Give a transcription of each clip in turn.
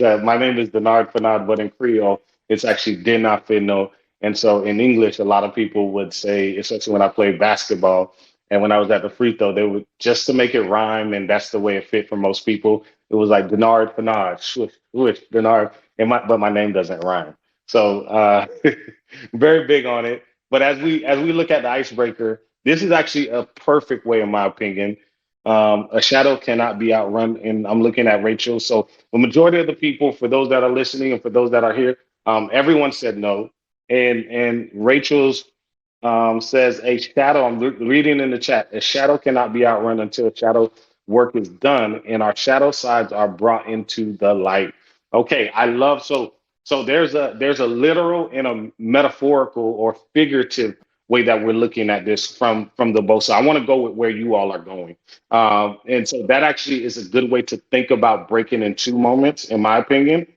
My name is Denard Fenaud, but in Creole, it's actually Denard Fenaud. And so in English, a lot of people would say, especially when I played basketball and when I was at the free throw, they would just to make it rhyme, and that's the way it fit for most people. It was like Denard Fenaud, swish, swish, Denard, but my name doesn't rhyme. So very big on it. But as we look at the icebreaker, this is actually a perfect way, in my opinion. A shadow cannot be outrun, and I'm looking at Rachel. So the majority of the people, for those that are listening and for those that are here, everyone said no. And Rachel's says a shadow. I'm reading in the chat. A shadow cannot be outrun until shadow work is done, and our shadow sides are brought into the light. Okay, I love so there's a literal and a metaphorical or figurative way that we're looking at this from the both. So I want to go with where you all are going, and so that actually is a good way to think about breaking in two moments, in my opinion.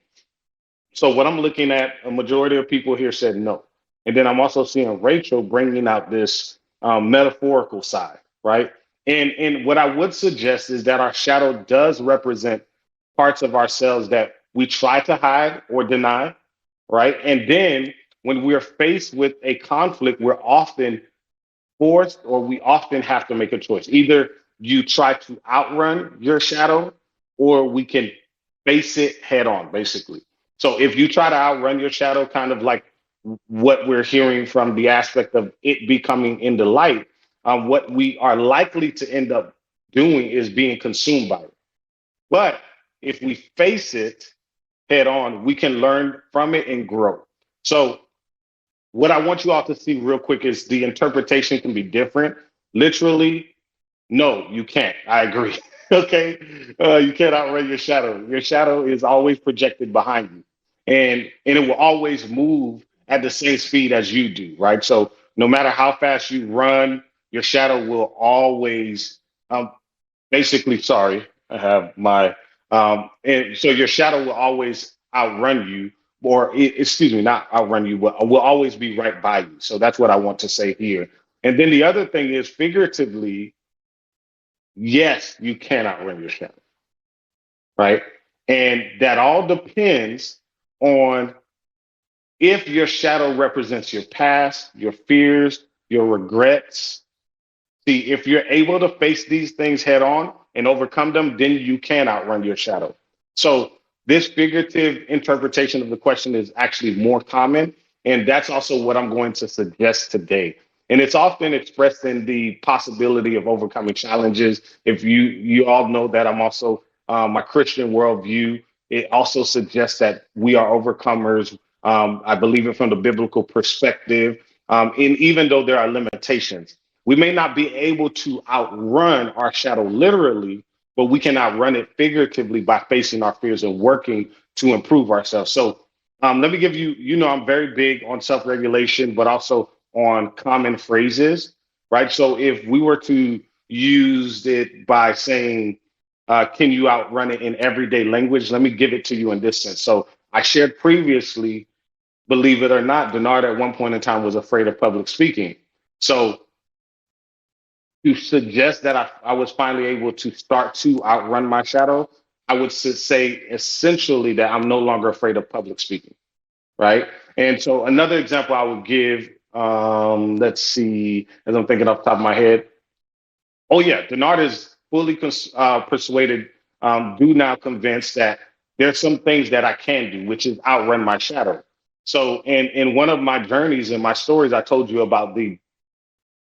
So what I'm looking at, a majority of people here said no. And then I'm also seeing Rachel bringing out this metaphorical side, right? And what I would suggest is that our shadow does represent parts of ourselves that we try to hide or deny, right? And then when we're faced with a conflict, we're often forced or we often have to make a choice. Either you try to outrun your shadow or we can face it head on, basically. So if you try to outrun your shadow, kind of like what we're hearing from the aspect of it becoming in the light, what we are likely to end up doing is being consumed by it. But if we face it head on, we can learn from it and grow. So what I want you all to see real quick is the interpretation can be different. Literally, no, you can't. I agree. Okay. You can't outrun your shadow. Your shadow is always projected behind you. And it will always move at the same speed as you do, right? So no matter how fast you run, your shadow will always basically, sorry, I have my and so your shadow will always outrun you, or excuse me, not outrun you, but will always be right by you. So that's what I want to say here. And then the other thing is figuratively, yes, you can outrun your shadow, right? And that all depends on if your shadow represents your past, your fears, your regrets. See, if you're able to face these things head on and overcome them, then you can outrun your shadow. So this figurative interpretation of the question is actually more common. And that's also what I'm going to suggest today. And it's often expressed in the possibility of overcoming challenges. If you all know that I'm also my Christian worldview, it also suggests that we are overcomers. I believe it from the biblical perspective. And even though there are limitations, we may not be able to outrun our shadow literally, but we can outrun it figuratively by facing our fears and working to improve ourselves. So let me give you, I'm very big on self-regulation, but also on common phrases, right? So if we were to use it by saying, can you outrun it in everyday language? Let me give it to you in this sense. So I shared previously, believe it or not, Denard at one point in time was afraid of public speaking. So to suggest that I was finally able to start to outrun my shadow, I would say essentially that I'm no longer afraid of public speaking, right? And so another example I would give, let's see, as I'm thinking off the top of my head. Oh yeah, Denard is fully persuaded, do now convinced that there's some things that I can do, which is outrun my shadow. So in one of my journeys and my stories, I told you about the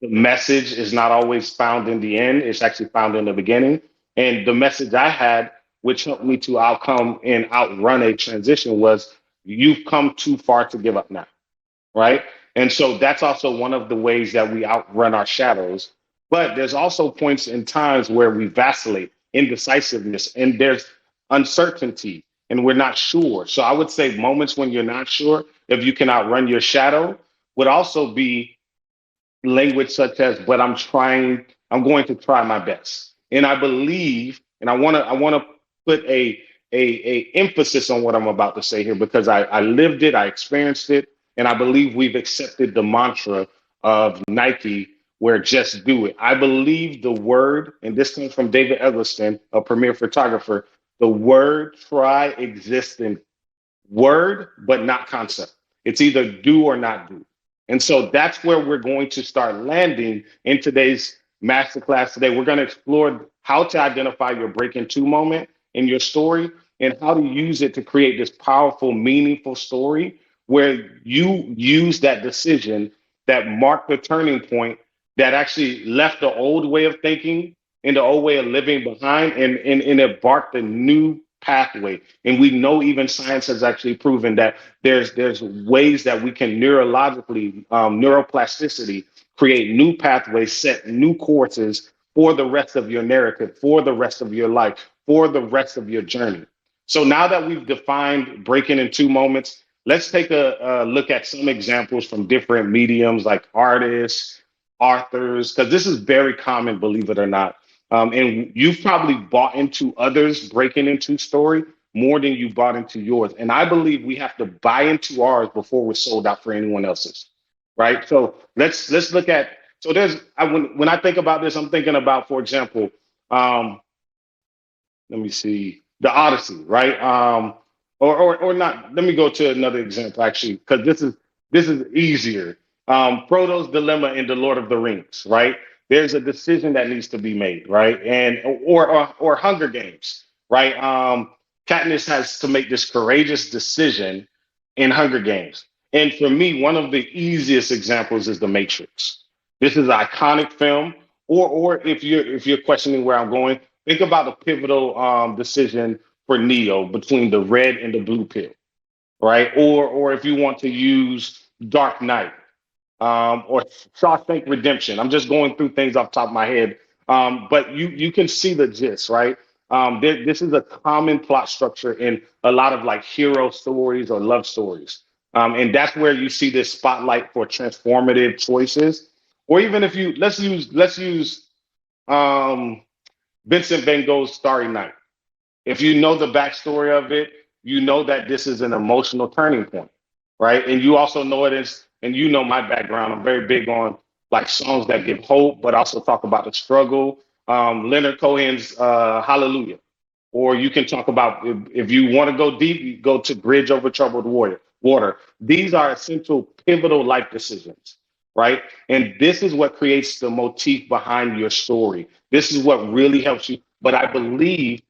message is not always found in the end. It's actually found in the beginning. And the message I had, which helped me to outcome and outrun a transition, was you've come too far to give up now, right? And so that's also one of the ways that we outrun our shadows. But there's also points in times where we vacillate, indecisiveness, and there's uncertainty, and we're not sure. So I would say moments when you're not sure if you can outrun your shadow would also be language such as, but I'm going to try my best. And I believe, and I want to put a emphasis on what I'm about to say here because I lived it, I experienced it, and I believe we've accepted the mantra of Nike where just do it. I believe the word, and this comes from David Eggleston, a premier photographer, The word try exists in word, but not concept. It's either do or not do. And so that's where we're going to start landing in today's masterclass today. We're going to explore how to identify your breaking two moment in your story and how to use it to create this powerful, meaningful story where you use that decision that marked the turning point that actually left the old way of thinking and the old way of living behind and embarked a new pathway. And we know even science has actually proven that there's ways that we can neurologically, neuroplasticity, create new pathways, set new courses for the rest of your narrative, for the rest of your life, for the rest of your journey. So now that we've defined breaking in two moments, let's take a look at some examples from different mediums like artists, authors, because this is very common, believe it or not. And you've probably bought into others breaking into story more than you bought into yours. And I believe we have to buy into ours before we're sold out for anyone else's. Right. So let's look at so when I think about this, I'm thinking about, for example, um, let me see, the Odyssey, right? Or not. Let me go to another example actually, because this is easier. Frodo's dilemma in the Lord of the Rings, right? There's a decision that needs to be made, right? And or Hunger Games, right? Katniss has to make this courageous decision in Hunger Games. And for me, one of the easiest examples is The Matrix. This is an iconic film. Or if you're questioning where I'm going, think about the pivotal decision for Neo between the red and the blue pill, right? Or if you want to use Dark Knight, or Shawshank Redemption. I'm just going through things off the top of my head, but you can see the gist, right? This is a common plot structure in a lot of like hero stories or love stories, and that's where you see this spotlight for transformative choices. Or even if you let's use um, Vincent Van Gogh's Starry Night. If you know the backstory of it, you know that this is an emotional turning point, right? And you also know it is, and you know my background. I'm very big on like songs that give hope, but also talk about the struggle. Leonard Cohen's Hallelujah. Or you can talk about if you want to go deep, you go to Bridge Over Troubled Water. These are essential, pivotal life decisions, right? And this is what creates the motif behind your story. This is what really helps you. But I believe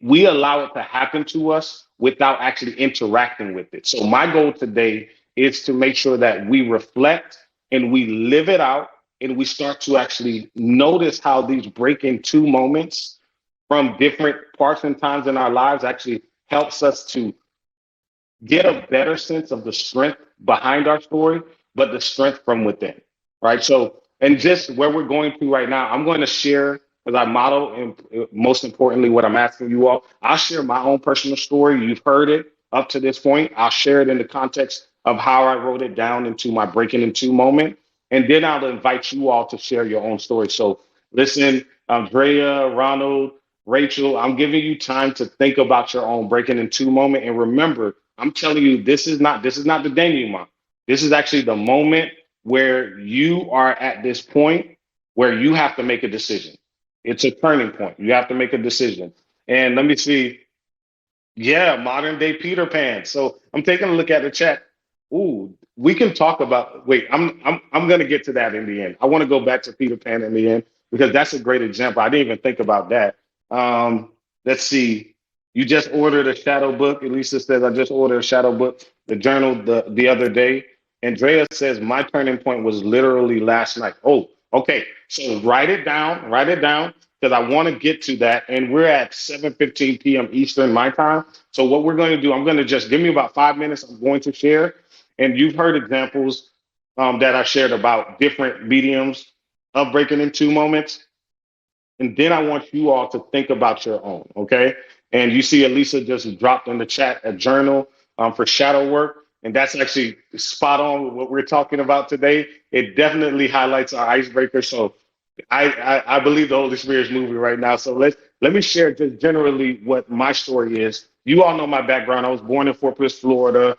we allow it to happen to us without actually interacting with it. So my goal today is to make sure that we reflect and we live it out and we start to actually notice how these break in two moments from different parts and times in our lives actually helps us to get a better sense of the strength behind our story, but the strength from within, right? So, and just where we're going to right now, I'm going to share as I model, and most importantly, what I'm asking you all, I'll share my own personal story. You've heard it up to this point. I'll share it in the context of how I wrote it down into my breaking into moment. And then I'll invite you all to share your own story. So listen, Andrea, Ronald, Rachel, I'm giving you time to think about your own breaking into moment. And remember, I'm telling you, this is not the denouement. This is actually the moment where you are at this point where you have to make a decision. It's a turning point. You have to make a decision. And let me see. Yeah, modern day Peter Pan. So I'm taking a look at the chat. Ooh, we can talk about. Wait, I'm gonna get to that in the end. I want to go back to Peter Pan in the end because that's a great example. I didn't even think about that. Let's see. You just ordered a shadow book. Elisa says I just ordered a shadow book, the journal the other day. Andrea says my turning point was literally last night. Oh, okay. So write it down because I want to get to that. And we're at 7:15 p.m. Eastern my time. So what we're going to do, I'm going to just give me about 5 minutes. I'm going to share. And you've heard examples that I shared about different mediums of breaking into moments. And then I want you all to think about your own, okay? And you see Elisa just dropped in the chat a journal for shadow work. And that's actually spot on with what we're talking about today. It definitely highlights our icebreaker. So I believe the Holy Spirit is moving right now. So let me share just generally what my story is. You all know my background. I was born in Fort Pierce, Florida,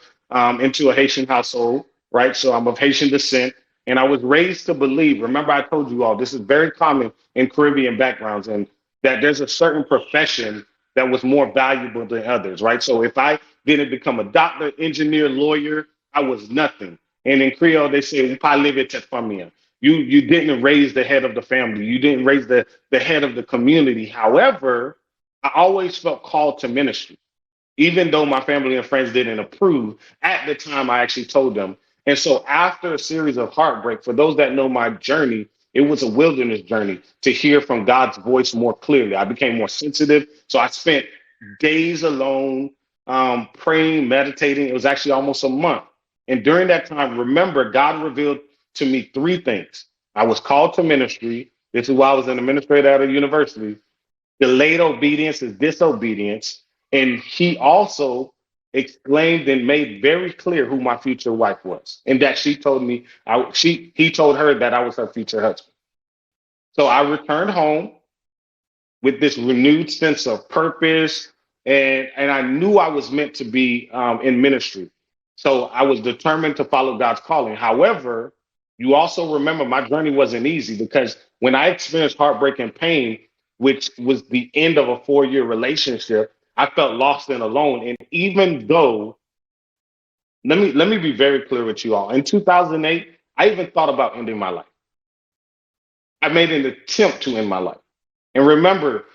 into a Haitian household, right? So I'm of Haitian descent. And I was raised to believe, remember I told you all, this is very common in Caribbean backgrounds, and that there's a certain profession that was more valuable than others, right? So if I didn't become a doctor, engineer, lawyer, I was nothing. And in Creole, they say, "Pa leve tete famille." You didn't raise the head of the family. You didn't raise the head of the community. However, I always felt called to ministry even though my family and friends didn't approve. At the time, I actually told them. And so, after a series of heartbreak, for those that know my journey, it was a wilderness journey to hear from God's voice more clearly. I became more sensitive. So, I spent days alone, praying, meditating. It was actually almost a month. And during that time, remember, God revealed to me three things. I was called to ministry. This is why I was an administrator at a university. Delayed obedience is disobedience. And he also exclaimed and made very clear who my future wife was, and that she told me he told her that I was her future husband. So I returned home with this renewed sense of purpose, and I knew I was meant to be in ministry. So I was determined to follow God's calling. However, you also remember my journey wasn't easy because when I experienced heartbreak and pain, which was the end of a 4-year relationship, I felt lost and alone. And even though, let me be very clear with you all. In 2008, I even thought about ending my life. I made an attempt to end my life. And remember,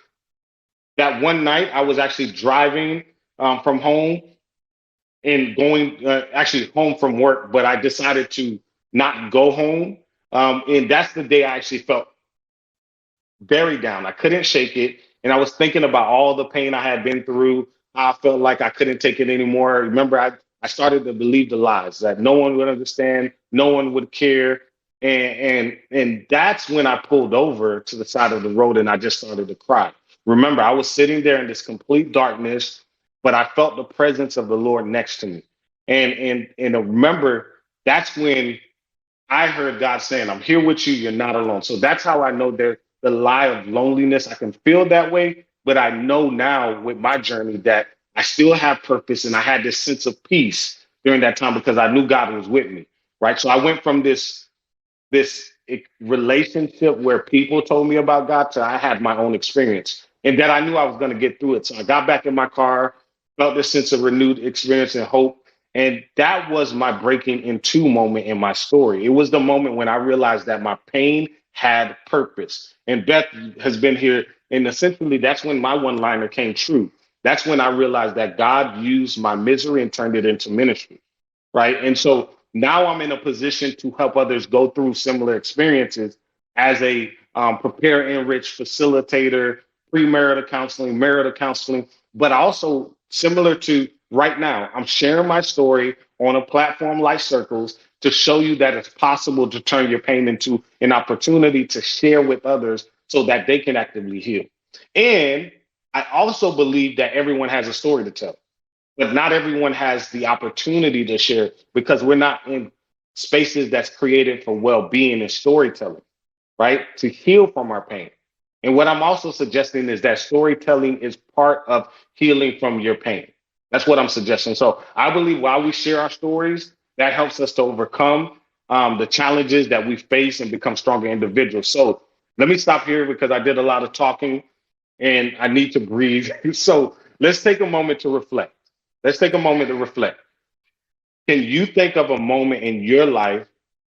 that one night I was actually driving from home and going actually home from work, but I decided to not go home. And that's the day I actually felt very down. I couldn't shake it. And I was thinking about all the pain I had been through. I felt like I couldn't take it anymore. Remember, I started to believe the lies that no one would understand, no one would care. And that's when I pulled over to the side of the road and I just started to cry. Remember, I was sitting there in this complete darkness, but I felt the presence of the Lord next to me. And remember, that's when I heard God saying, "I'm here with you. You're not alone." So that's how I know there the lie of loneliness. I can feel that way, but I know now with my journey that I still have purpose and I had this sense of peace during that time because I knew God was with me. Right. So I went from this relationship where people told me about God to I had my own experience and that I knew I was going to get through it. So I got back in my car, felt this sense of renewed experience and hope. And that was my breaking into moment in my story. It was the moment when I realized that my pain had purpose. And Beth has been here. And essentially, that's when my one liner came true. That's when I realized that God used my misery and turned it into ministry. Right. And so now I'm in a position to help others go through similar experiences as a prepare, enrich facilitator, premarital counseling, marital counseling, but also similar to right now, I'm sharing my story on a platform like Circles to show you that it's possible to turn your pain into an opportunity to share with others so that they can actively heal. And I also believe that everyone has a story to tell, but not everyone has the opportunity to share because we're not in spaces that's created for well-being and storytelling, right? To heal from our pain. And what I'm also suggesting is that storytelling is part of healing from your pain. That's what I'm suggesting. So I believe while we share our stories, that helps us to overcome the challenges that we face and become stronger individuals. So let me stop here because I did a lot of talking and I need to breathe. So let's take a moment to reflect. Let's take a moment to reflect. Can you think of a moment in your life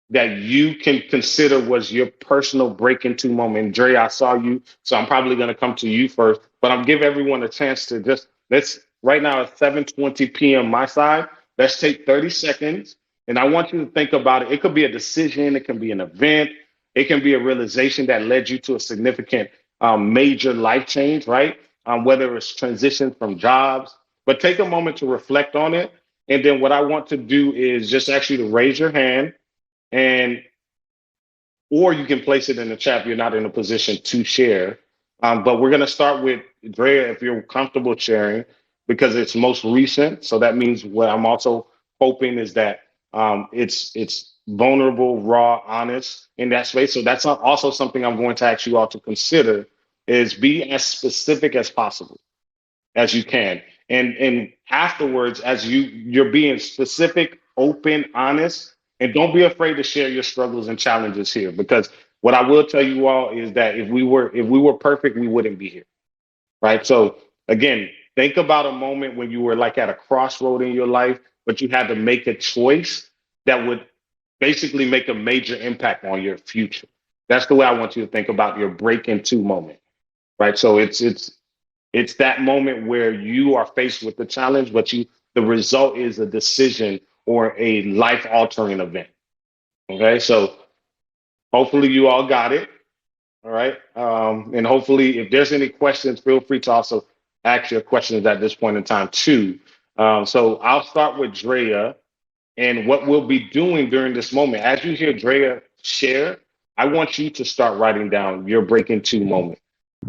that you can consider was your personal break into moment? Dre, I saw you, so I'm probably going to come to you first, but I'll give everyone a chance to just right now it's 7:20 p.m. my side. Let's take 30 seconds and I want you to think about it. It could be a decision, it can be an event, it can be a realization that led you to a significant major life change, right? Whether it's transition from jobs, but take a moment to reflect on it. And then what I want to do is just ask you to raise your hand and or you can place it in the chat if you're not in a position to share. But we're going to start with Drea, if you're comfortable sharing, because it's most recent. So that means what I'm also hoping is that it's vulnerable, raw, honest in that space. So that's also something I'm going to ask you all to consider is be as specific as possible as you can. And afterwards, as you're being specific, open, honest, and don't be afraid to share your struggles and challenges here. Because what I will tell you all is that if we were perfect, we wouldn't be here. Right. So Again, think about a moment when you were like at a crossroad in your life, but you had to make a choice that would basically make a major impact on your future. That's the way I want you to think about your break into moment, right? So it's that moment where you are faced with the challenge, but the result is a decision or a life altering event. Okay, so hopefully you all got it. All right. And hopefully, if there's any questions, feel free to also ask your questions at this point in time, too. So I'll start with Drea. And what we'll be doing during this moment, as you hear Drea share, I want you to start writing down your breaking two moment.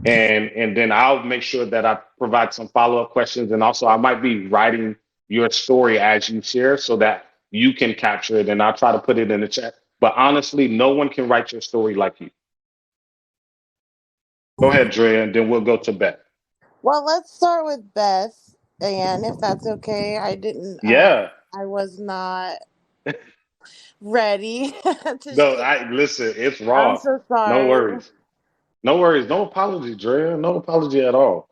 And then I'll make sure that I provide some follow-up questions. And also, I might be writing your story as you share so that you can capture it. And I'll try to put it in the chat. But honestly, no one can write your story like you. Go ahead, Drea, and then we'll go to Beth. Well, let's start with Beth, and if that's okay. I didn't. Yeah. I was not ready to No, share. listen, it's I'm raw. so No sorry. worries. No worries. No apology, Drea. No apology at all.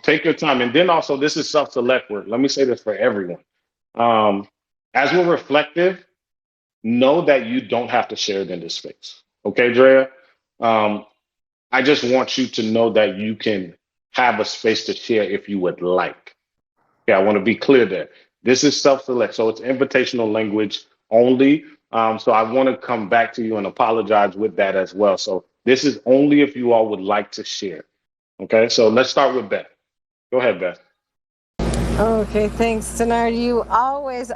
Take your time. And then also, this is self-select work. Let me say this for everyone. Um, as we're reflective, know that you don't have to share it in this space. Okay, Drea? Um, I just want you to know that you can have a space to share if you would like. Yeah, I want to be clear there. This is self-select, so it's invitational language only. So I want to come back to you and apologize with that as well. So this is only if you all would like to share. Okay, so let's start with Beth. Go ahead, Beth. Okay, thanks, Denard. You always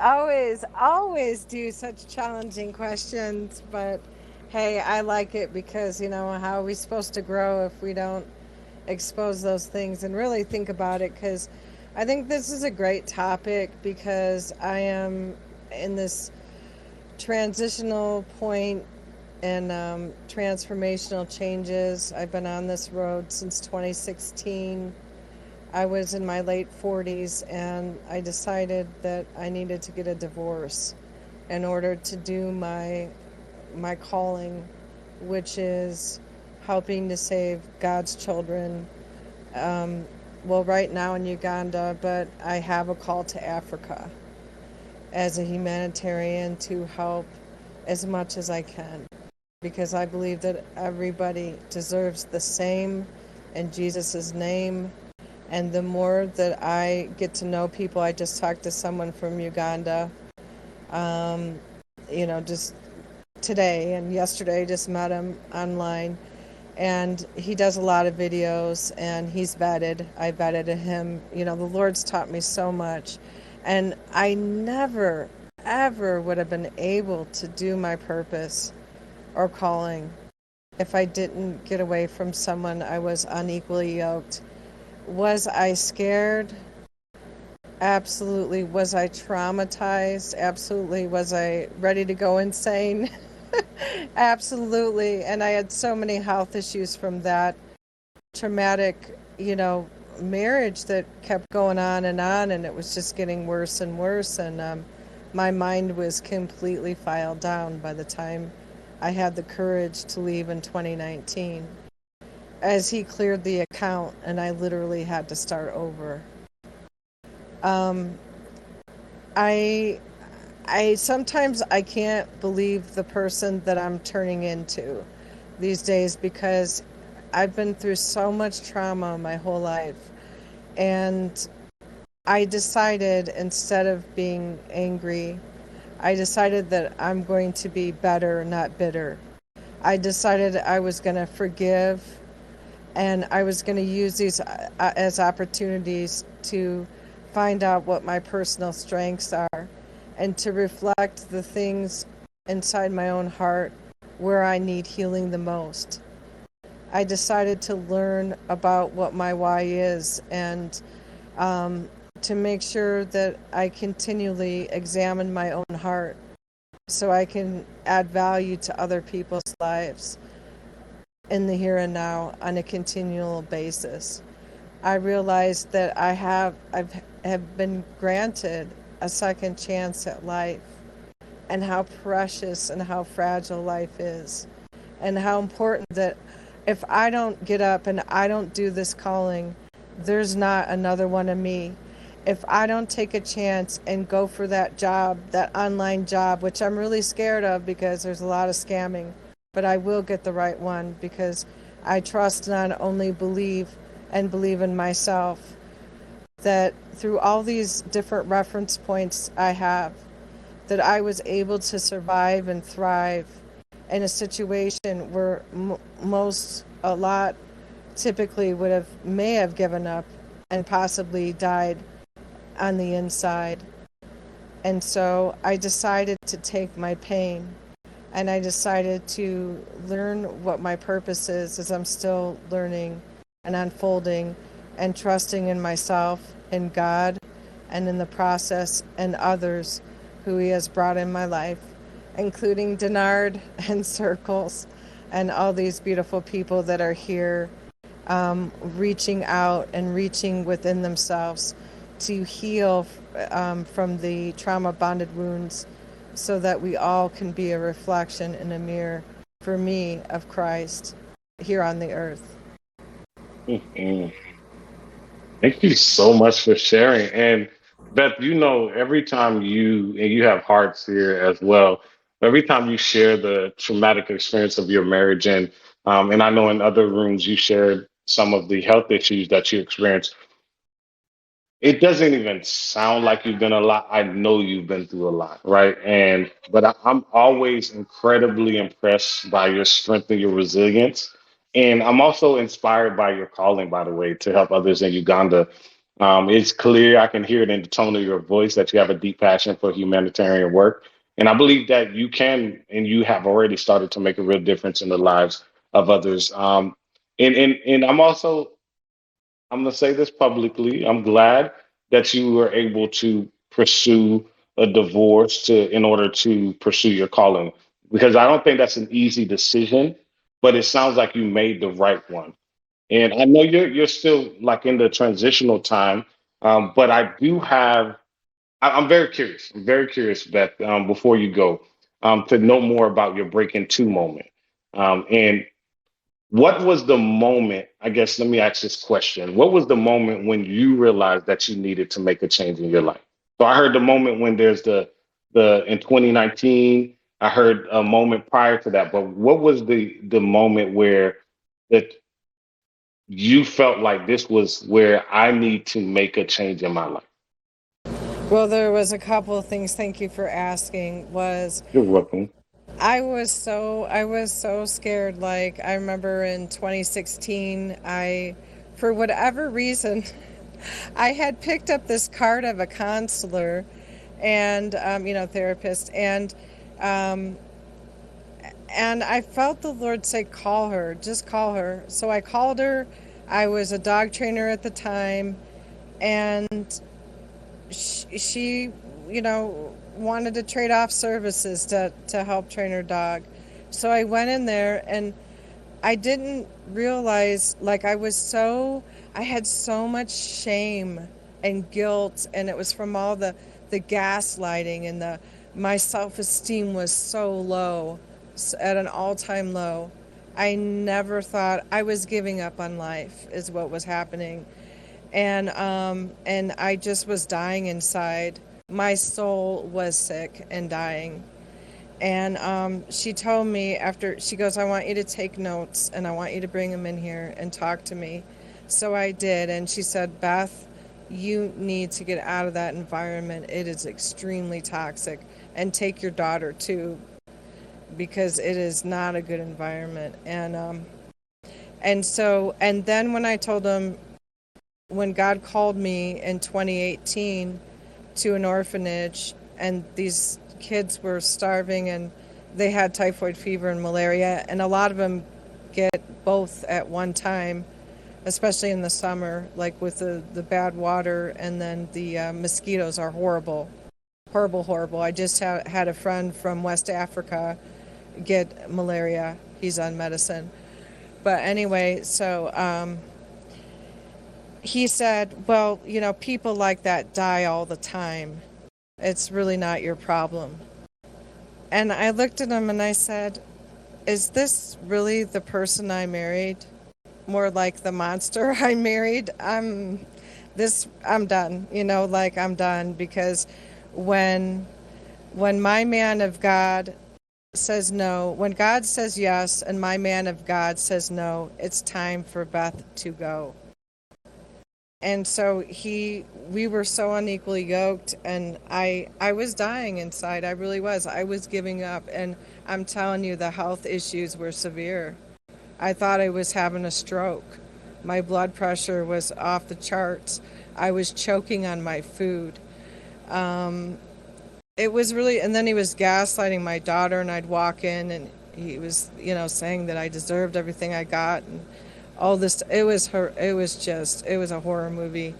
do such challenging questions, but hey, I like it because, how are we supposed to grow if we don't expose those things and really think about it? Because I think this is a great topic because I am in this transitional point and transformational changes. I've been on this road since 2016. I was in my late 40s and I decided that I needed to get a divorce in order to do my calling, which is helping to save God's children. Well, right now in Uganda, but I have a call to Africa as a humanitarian to help as much as I can, because I believe that everybody deserves the same in Jesus' name. And the more that I get to know people, I just talked to someone from Uganda, just today and yesterday, just met him online. And he does a lot of videos and he's vetted. I vetted him. The Lord's taught me so much. And I never, ever would have been able to do my purpose or calling if I didn't get away from someone I was unequally yoked. Was I scared? Absolutely. Was I traumatized? Absolutely. Was I ready to go insane? Absolutely. And I had so many health issues from that traumatic, marriage that kept going on, and it was just getting worse and worse. And my mind was completely filed down by the time I had the courage to leave in 2019. As he cleared the account and I literally had to start over. I sometimes I can't believe the person that I'm turning into these days because I've been through so much trauma my whole life. And I decided, instead of being angry, I decided that I'm going to be better, not bitter. I decided I was going to forgive, and I was going to use these as opportunities to find out what my personal strengths are and to reflect the things inside my own heart where I need healing the most. I decided to learn about what my why is and to make sure that I continually examine my own heart so I can add value to other people's lives in the here and now on a continual basis. I realized that I have been granted a second chance at life, and how precious and how fragile life is, and how important that if I don't get up and I don't do this calling, there's not another one of me. If I don't take a chance and go for that job, that online job, which I'm really scared of because there's a lot of scamming, but I will get the right one because I trust not only believe and believe in myself, that through all these different reference points I have, that I was able to survive and thrive in a situation where a lot typically may have given up and possibly died on the inside. And so I decided to take my pain and I decided to learn what my purpose is as I'm still learning and unfolding and trusting in myself, in God, and in the process and others who He has brought in my life, including Denard and Circles and all these beautiful people that are here, reaching out and reaching within themselves to heal from the trauma bonded wounds so that we all can be a reflection and a mirror for me of Christ here on the earth. Mhm. Thank you so much for sharing. And Beth, every time and you have hearts here as well, every time you share the traumatic experience of your marriage, and I know in other rooms you shared some of the health issues that you experienced. It doesn't even sound like you've been a lot. I know you've been through a lot, right? But I'm always incredibly impressed by your strength and your resilience. And I'm also inspired by your calling, by the way, to help others in Uganda. It's clear, I can hear it in the tone of your voice that you have a deep passion for humanitarian work. And I believe that you can, and you have already started to make a real difference in the lives of others. And I'm going to say this publicly. I'm glad that you were able to pursue a divorce in order to pursue your calling, because I don't think that's an easy decision, but it sounds like you made the right one. And I know you're still like in the transitional time, but I'm very curious. I'm very curious, Beth. Before you go, to know more about your break two moment. And what was the moment? I guess let me ask this question. What was the moment when you realized that you needed to make a change in your life? So I heard the moment when there's the in 2019. I heard a moment prior to that, but what was the moment where that you felt like this was where I need to make a change in my life? Well, there was a couple of things. Thank you for asking. Was You're welcome. I was so scared. Like I remember in 2016, for whatever reason, I had picked up this card of a counselor and therapist, um, and I felt the Lord say, "Call her, just call her." So I called her. I was a dog trainer at the time, and she wanted to trade off services to help train her dog. So I went in there and I didn't realize, like, I had so much shame and guilt, and it was from all the gaslighting and my self-esteem was so low, at an all-time low. I never thought I was giving up on life is what was happening. And I just was dying inside. My soul was sick and dying. And she told me after, she goes, "I want you to take notes and I want you to bring them in here and talk to me." So I did. And she said, "Beth, you need to get out of that environment. It is extremely toxic. And take your daughter too, because it is not a good environment." And then when I told them, when God called me in 2018 to an orphanage, and these kids were starving and they had typhoid fever and malaria, and a lot of them get both at one time, especially in the summer, like with the bad water, and then the mosquitoes are horrible, horrible, horrible. I just had a friend from West Africa get malaria. He's on medicine. But anyway, so he said, "Well, people like that die all the time. It's really not your problem." And I looked at him and I said, "Is this really the person I married? more like the monster I married. I'm done. Like I'm done because when my man of God says no, when God says yes and my man of God says no, it's time for Beth to go. And so we were so unequally yoked, and I was dying inside. I really was. I was giving up, and I'm telling you, the health issues were severe. I thought I was having a stroke. My blood pressure was off the charts. I was choking on my food. It was really, and then he was gaslighting my daughter, and I'd walk in, and he was, saying that I deserved everything I got, and all this. It was her. It was a horror movie,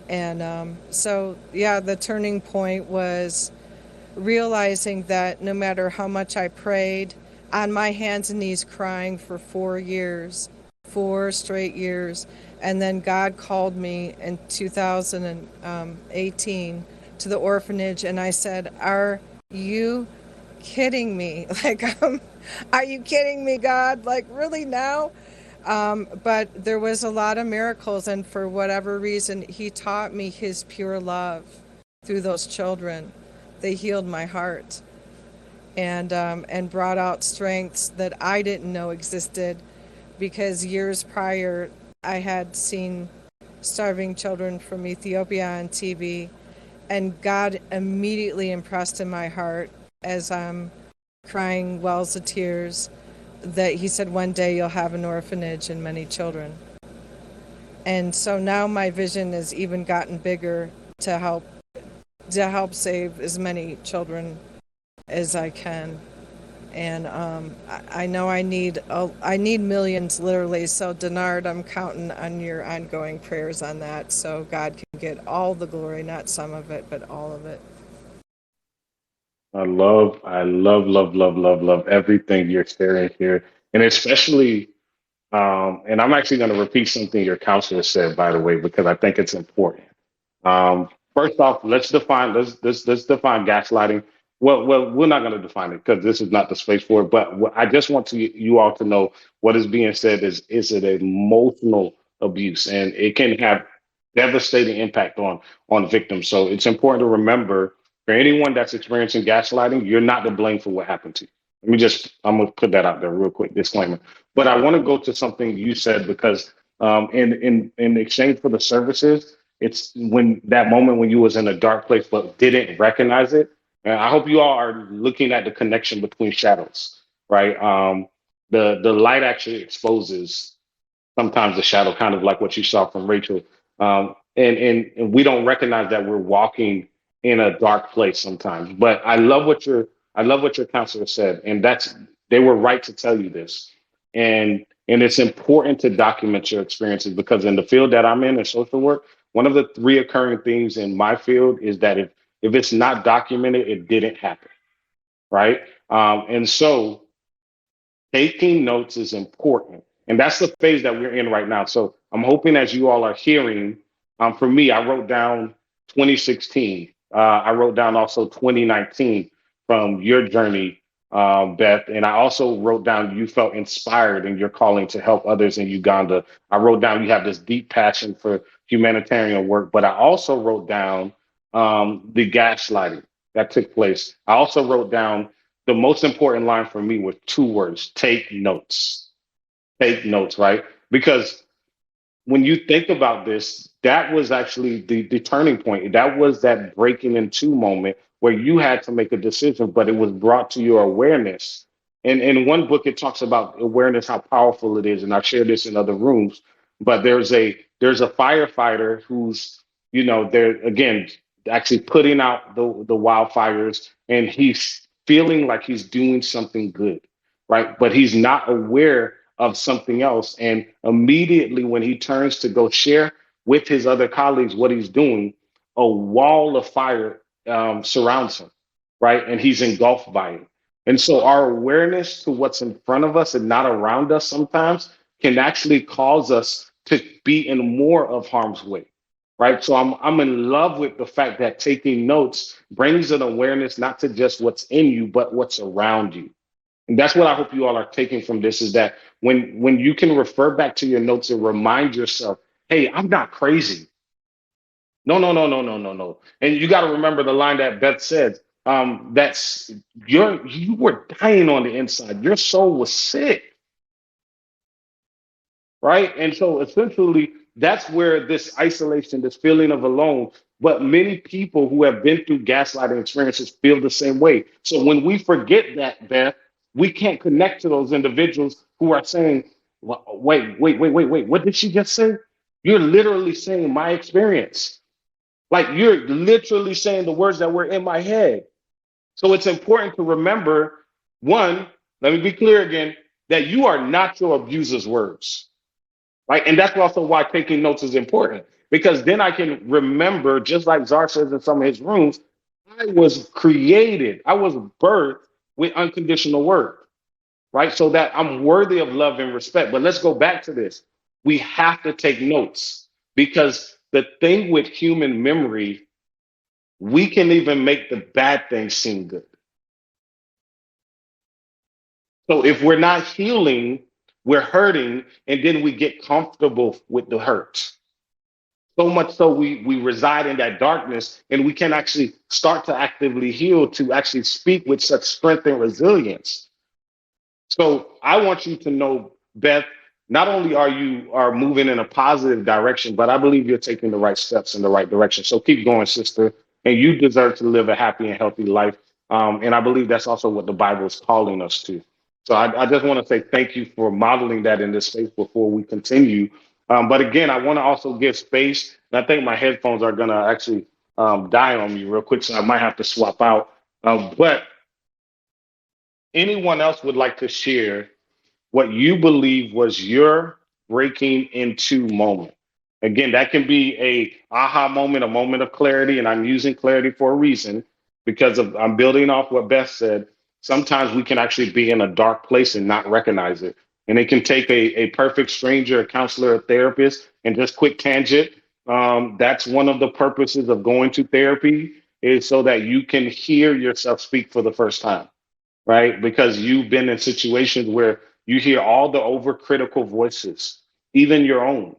and so yeah, the turning point was realizing that no matter how much I prayed, on my hands and knees crying for 4 years, 4 straight years, and then God called me in 2018 to the orphanage, and I said, "Are you kidding me? Like, are you kidding me, God? Like, really now?" But there was a lot of miracles, and for whatever reason, He taught me His pure love through those children. They healed my heart and brought out strengths that I didn't know existed, because years prior I had seen starving children from Ethiopia on TV, and God immediately impressed in my heart as I'm crying wells of tears that He said, one day you'll have an orphanage and many children. And so now my vision has even gotten bigger to help save as many children as I can. And I know I need millions, literally. So Denard, I'm counting on your ongoing prayers on that, so God can get all the glory, not some of it, but all of it. I love everything you're sharing here, and especially, and I'm actually going to repeat something your counselor said, by the way, because I think it's important. First off, let's define gaslighting. Well, we're not going to define it because this is not the space for it. But I just want you all to know what is being said is it emotional abuse, and it can have devastating impact on victims. So it's important to remember, for anyone that's experiencing gaslighting, you're not to blame for what happened to you. I'm gonna put that out there real quick, disclaimer. But I want to go to something you said because in exchange for the services, it's when that moment when you was in a dark place but didn't recognize it. And I hope you all are looking at the connection between shadows, right? The light actually exposes sometimes the shadow, kind of like what you saw from Rachel. And we don't recognize that we're walking in a dark place sometimes. But I love what your counselor said, and that's they were right to tell you this. And it's important to document your experiences because in the field that I'm in social work, one of the reoccurring themes in my field is that if it's not documented, it didn't happen, right? And so taking notes is important. And that's the phase that we're in right now. So I'm hoping as you all are hearing, for me, I wrote down 2016. I wrote down also 2019 from your journey, Beth. And I also wrote down you felt inspired in your calling to help others in Uganda. I wrote down you have this deep passion for humanitarian work, but I also wrote down the gaslighting that took place. I also wrote down the most important line for me was two words: take notes. Take notes, right? Because when you think about this, that was actually the turning point. That was that breaking into moment where you had to make a decision, but it was brought to your awareness. And in one book, it talks about awareness, how powerful it is. And I've shared this in other rooms, but there's a firefighter who's, they're again actually putting out the wildfires, and he's feeling like he's doing something good, right? But he's not aware of something else. And immediately when he turns to go share with his other colleagues what he's doing, a wall of fire surrounds him, right? And he's engulfed by it. And so our awareness to what's in front of us and not around us sometimes can actually cause us to be in more of harm's way. Right. So I'm in love with the fact that taking notes brings an awareness not to just what's in you, but what's around you. And that's what I hope you all are taking from this is that when you can refer back to your notes and remind yourself, hey, I'm not crazy. No, no, no, no, no, no, no. And you got to remember the line that Beth said. That's you were dying on the inside. Your soul was sick, right? And so essentially, that's where this isolation, this feeling of alone. But many people who have been through gaslighting experiences feel the same way. So when we forget that, Beth, we can't connect to those individuals who are saying, Wait, wait, wait, wait, wait. What did she just say?" You're literally saying my experience. Like you're literally saying the words that were in my head. So it's important to remember one, let me be clear again, that you are not your abuser's words, right? And that's also why taking notes is important because then I can remember, just like Czar says in some of his rooms, I was created, I was birthed with unconditional worth, right? So that I'm worthy of love and respect. But let's go back to this. We have to take notes because the thing with human memory, we can even make the bad things seem good. So if we're not healing, we're hurting, and then we get comfortable with the hurt. So much so we reside in that darkness and we can actually start to actively heal to actually speak with such strength and resilience. So I want you to know, Beth, not only are moving in a positive direction, but I believe you're taking the right steps in the right direction. So keep going, sister. And you deserve to live a happy and healthy life. And I believe that's also what the Bible is calling us to. So I just want to say thank you for modeling that in this space before we continue. But again, I want to also give space. And I think my headphones are going to actually die on me real quick. So I might have to swap out. But anyone else would like to share what you believe was your breaking into moment. Again, that can be a aha moment, a moment of clarity, and I'm using clarity for a reason because I'm building off what Beth said. Sometimes we can actually be in a dark place and not recognize it. And it can take a perfect stranger, a counselor, a therapist, and just quick tangent. That's one of the purposes of going to therapy is so that you can hear yourself speak for the first time, right? Because you've been in situations where you hear all the overcritical voices, even your own,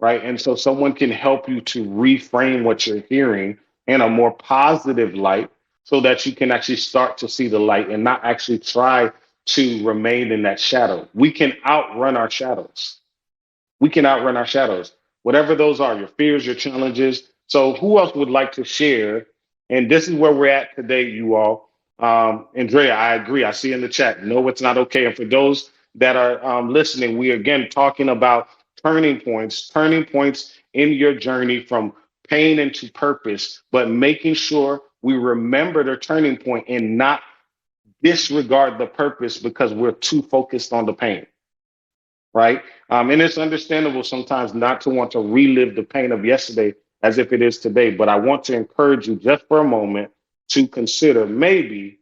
right? And so someone can help you to reframe what you're hearing in a more positive light so that you can actually start to see the light and not actually try to remain in that shadow. We can outrun our shadows. We can outrun our shadows, whatever those are, your fears, your challenges. So, who else would like to share? And this is where we're at today, you all. Andrea, I agree. I see in the chat, no, it's not okay. And for those that are listening, we are again talking about turning points in your journey from pain into purpose, but making sure we remember the turning point and not disregard the purpose because we're too focused on the pain, right? And it's understandable sometimes not to want to relive the pain of yesterday as if it is today. But I want to encourage you just for a moment to consider maybe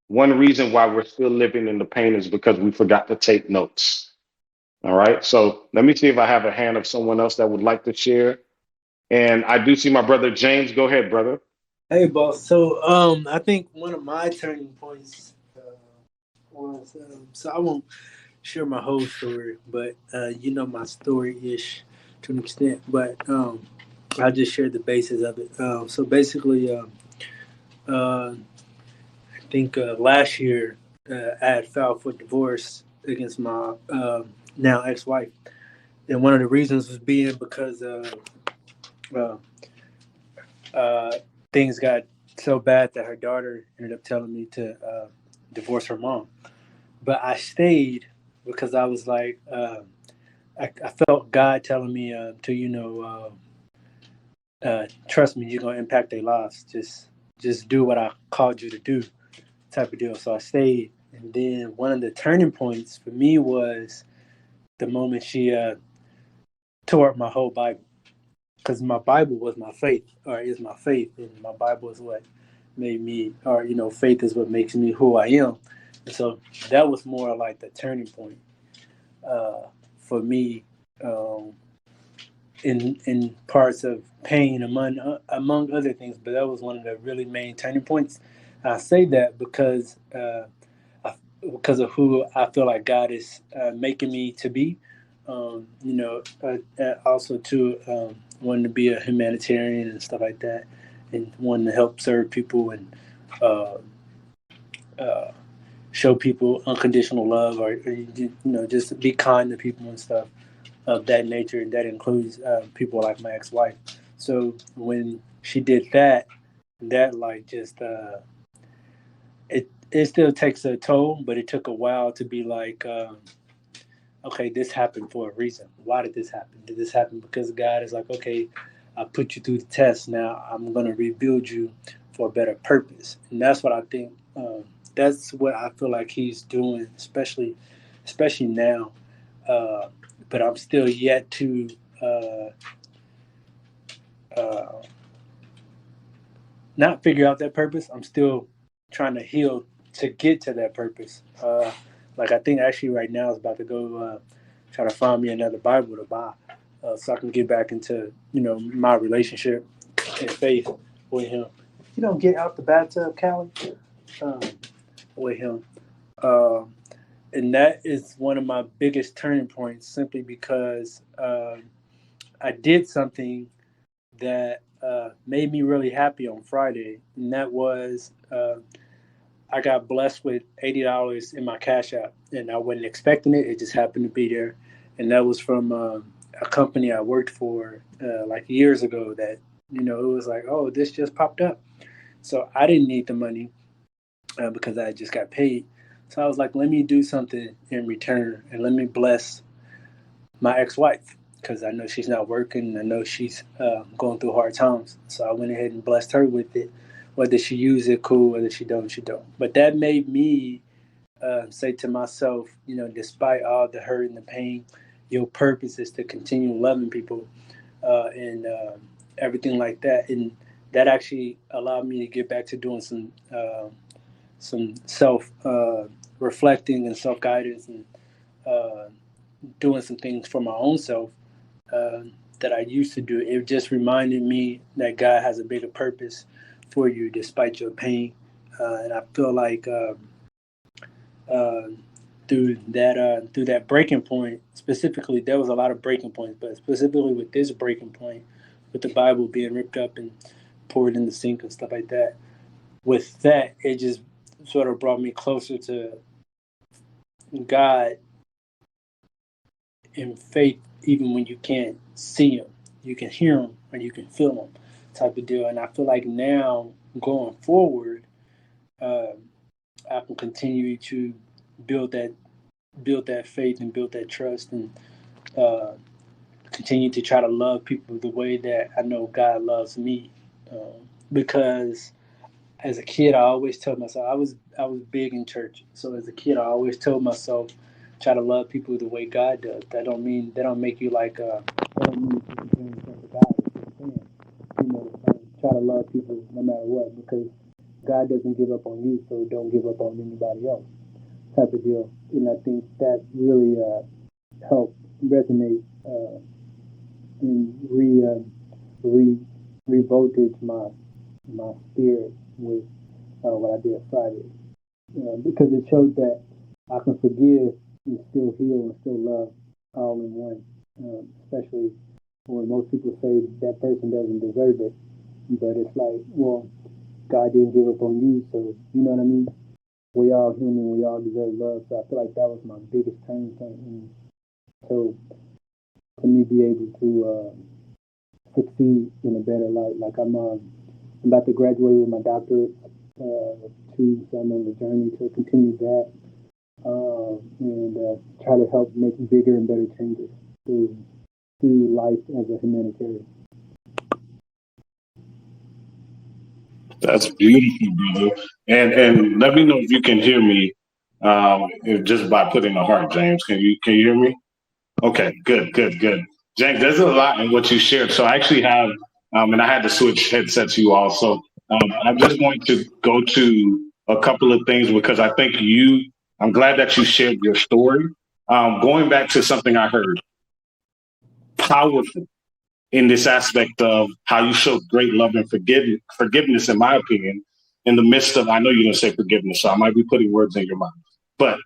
one reason why we're still living in the pain is because we forgot to take notes. All right. So let me see if I have a hand of someone else that would like to share. And I do see my brother James. Go ahead, brother. Hey, boss. So, I think one of my turning points was so I won't share my whole story, but you know my story ish to an extent. But I just shared the basis of it. So basically, I think last year I had filed for divorce against my now ex-wife, and one of the reasons was being because uh, uh, things got so bad that her daughter ended up telling me to divorce her mom. But I stayed because I was like, I felt God telling me to, trust me, you're gonna impact their lives. Just do what I called you to do, type of deal. So I stayed, and then one of the turning points for me was the moment she tore up my whole Bible, because my Bible was my faith, or is my faith, and my Bible is what made me, or faith is what makes me who I am. And so that was more like the turning point for me, in parts of pain among other things. But that was one of the really main turning points. I say that because because of who I feel like God is making me to be. Also too, wanting to be a humanitarian and stuff like that, and wanting to help serve people and uh, uh, show people unconditional love, or just be kind to people and stuff of that nature. And that includes people like my ex-wife. So when she did that, that like just it still takes a toll, but it took a while to be like, okay, this happened for a reason. Why did this happen? Did this happen because God is like, okay, I put you through the test. Now I'm going to rebuild you for a better purpose. And that's what I think. That's what I feel like He's doing, especially now. Uh, but I'm still yet to uh, not figure out that purpose. I'm still trying to heal to get to that purpose. Like I think actually right now is about to go try to find me another Bible to buy, so I can get back into my relationship and faith with Him. You don't get out the bathtub, Callie, um, with Him, uh, and that is one of my biggest turning points. Simply because I did something that made me really happy on Friday, and that was I got blessed with $80 in my Cash App, and I wasn't expecting it. It just happened to be there, and that was from a company I worked for like years ago. That it was like, oh, this just popped up. So I didn't need the money because I just got paid. So I was like, let me do something in return, and let me bless my ex-wife, because I know she's not working. I know she's going through hard times. So I went ahead and blessed her with it. Whether she use it, cool. Whether she don't, she don't. But that made me say to myself, despite all the hurt and the pain, your purpose is to continue loving people and everything like that. And that actually allowed me to get back to doing some self reflecting and self guidance, and uh, doing some things for my own self uh, that I used to do. It just reminded me that God has a bigger purpose for you despite your pain. And I feel like uh, through that breaking point, specifically, there was a lot of breaking points, but specifically with this breaking point, with the Bible being ripped up and poured in the sink and stuff like that, with that, it just sort of brought me closer to God in faith, even when you can't see Him. You can hear Him or you can feel Him, type of deal. And I feel like now, going forward, uh, I can continue to build that faith and build that trust, and uh, continue to try to love people the way that I know God loves me. Because as a kid, I always told myself, I was big in church. So as a kid, I always told myself, try to love people the way God does. That don't make you like that don't mean you compare yourself to God. It's just saying, try to love people no matter what, because God doesn't give up on you, so don't give up on anybody else, type of deal. And I think that really helped resonate and revoltage my spirit with what I did Friday, because it showed that I can forgive and still heal and still love all in one. Especially when most people say that person doesn't deserve it, but it's like, well, God didn't give up on you, so you know what I mean. We all human, we all deserve love. So I feel like that was my biggest turning point, and so to me be able to succeed in a better light. Like I'm about to graduate with my doctorate too, so I'm on the journey to continue that and try to help make bigger and better changes through life as a humanitarian. That's beautiful, brother. And let me know if you can hear me just by putting a heart, James. Can you hear me? Okay, good. James, there's a lot in what you shared. So I actually have, and I had to switch headsets you all. So I'm just going to go to a couple of things because I think I'm glad that you shared your story. Going back to something I heard, powerful in this aspect of how you showed great love and forgiveness, in my opinion, in the midst of, I know you're going to say forgiveness, so I might be putting words in your mouth. but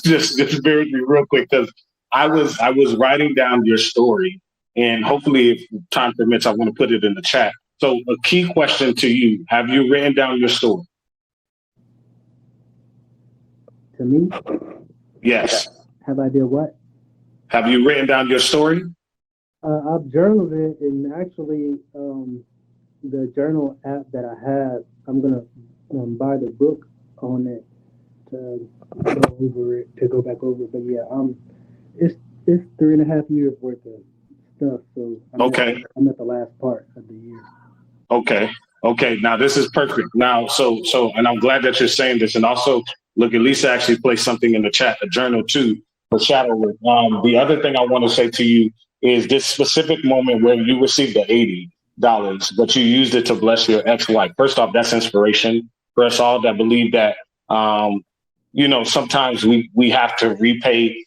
just bear with me real quick because I was writing down your story, and hopefully, if time permits, I want to put it in the chat. So, a key question to you: have you written down your story? To me? Yes. Have I did what? Have you written down your story? I've journaled it, and actually, the journal app that I have, I'm gonna buy the book on it to go back over it. But yeah, it's 3.5 years worth of stuff. So I'm at the last part of the year. Okay. Now this is perfect. Now, so, and I'm glad that you're saying this. And also, look, Elisa actually placed something in the chat, a journal too, for shadow work. The other thing I want to say to you is this specific moment where you received the $80, but you used it to bless your ex-wife. First off, that's inspiration for us all that believe that, sometimes we have to repay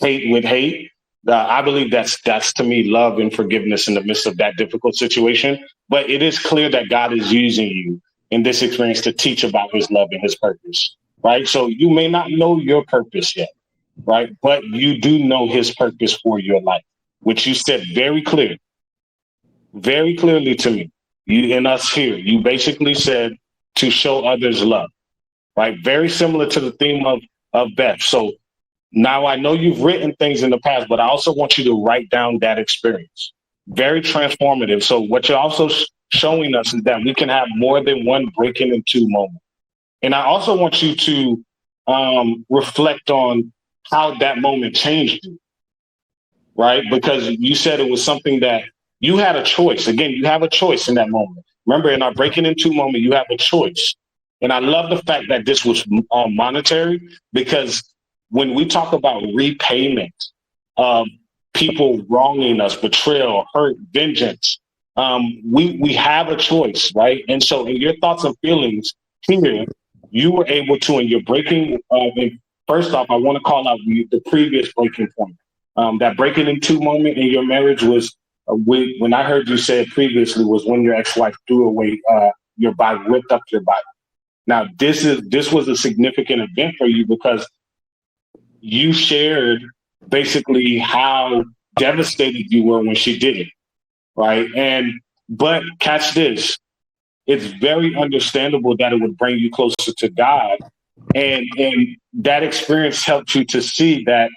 hate with hate. I believe that's to me love and forgiveness in the midst of that difficult situation. But it is clear that God is using you in this experience to teach about his love and his purpose, right? So you may not know your purpose yet, right? But you do know his purpose for your life, which you said very clearly to me. You and us here, you basically said to show others love, right? Very similar to the theme of Beth. So now I know you've written things in the past, but I also want you to write down that experience. Very transformative. So what you're also showing us is that we can have more than one breaking in two moment. And I also want you to reflect on how that moment changed you, right? Because you said it was something that you had a choice. Again, you have a choice in that moment. Remember, in our breaking in two moment, you have a choice. And I love the fact that this was monetary, because when we talk about repayment of people wronging us, betrayal, hurt, vengeance, we have a choice, right? And so in your thoughts and feelings here, you were able to, in your breaking, first off, I want to call out the previous breaking point. That breaking in two moment in your marriage was, when I heard you say it previously, was when your ex-wife threw away your Bible, ripped up your Bible. Now, this was a significant event for you because you shared basically how devastated you were when she did it, right? But catch this, it's very understandable that it would bring you closer to God. And that experience helped you to see that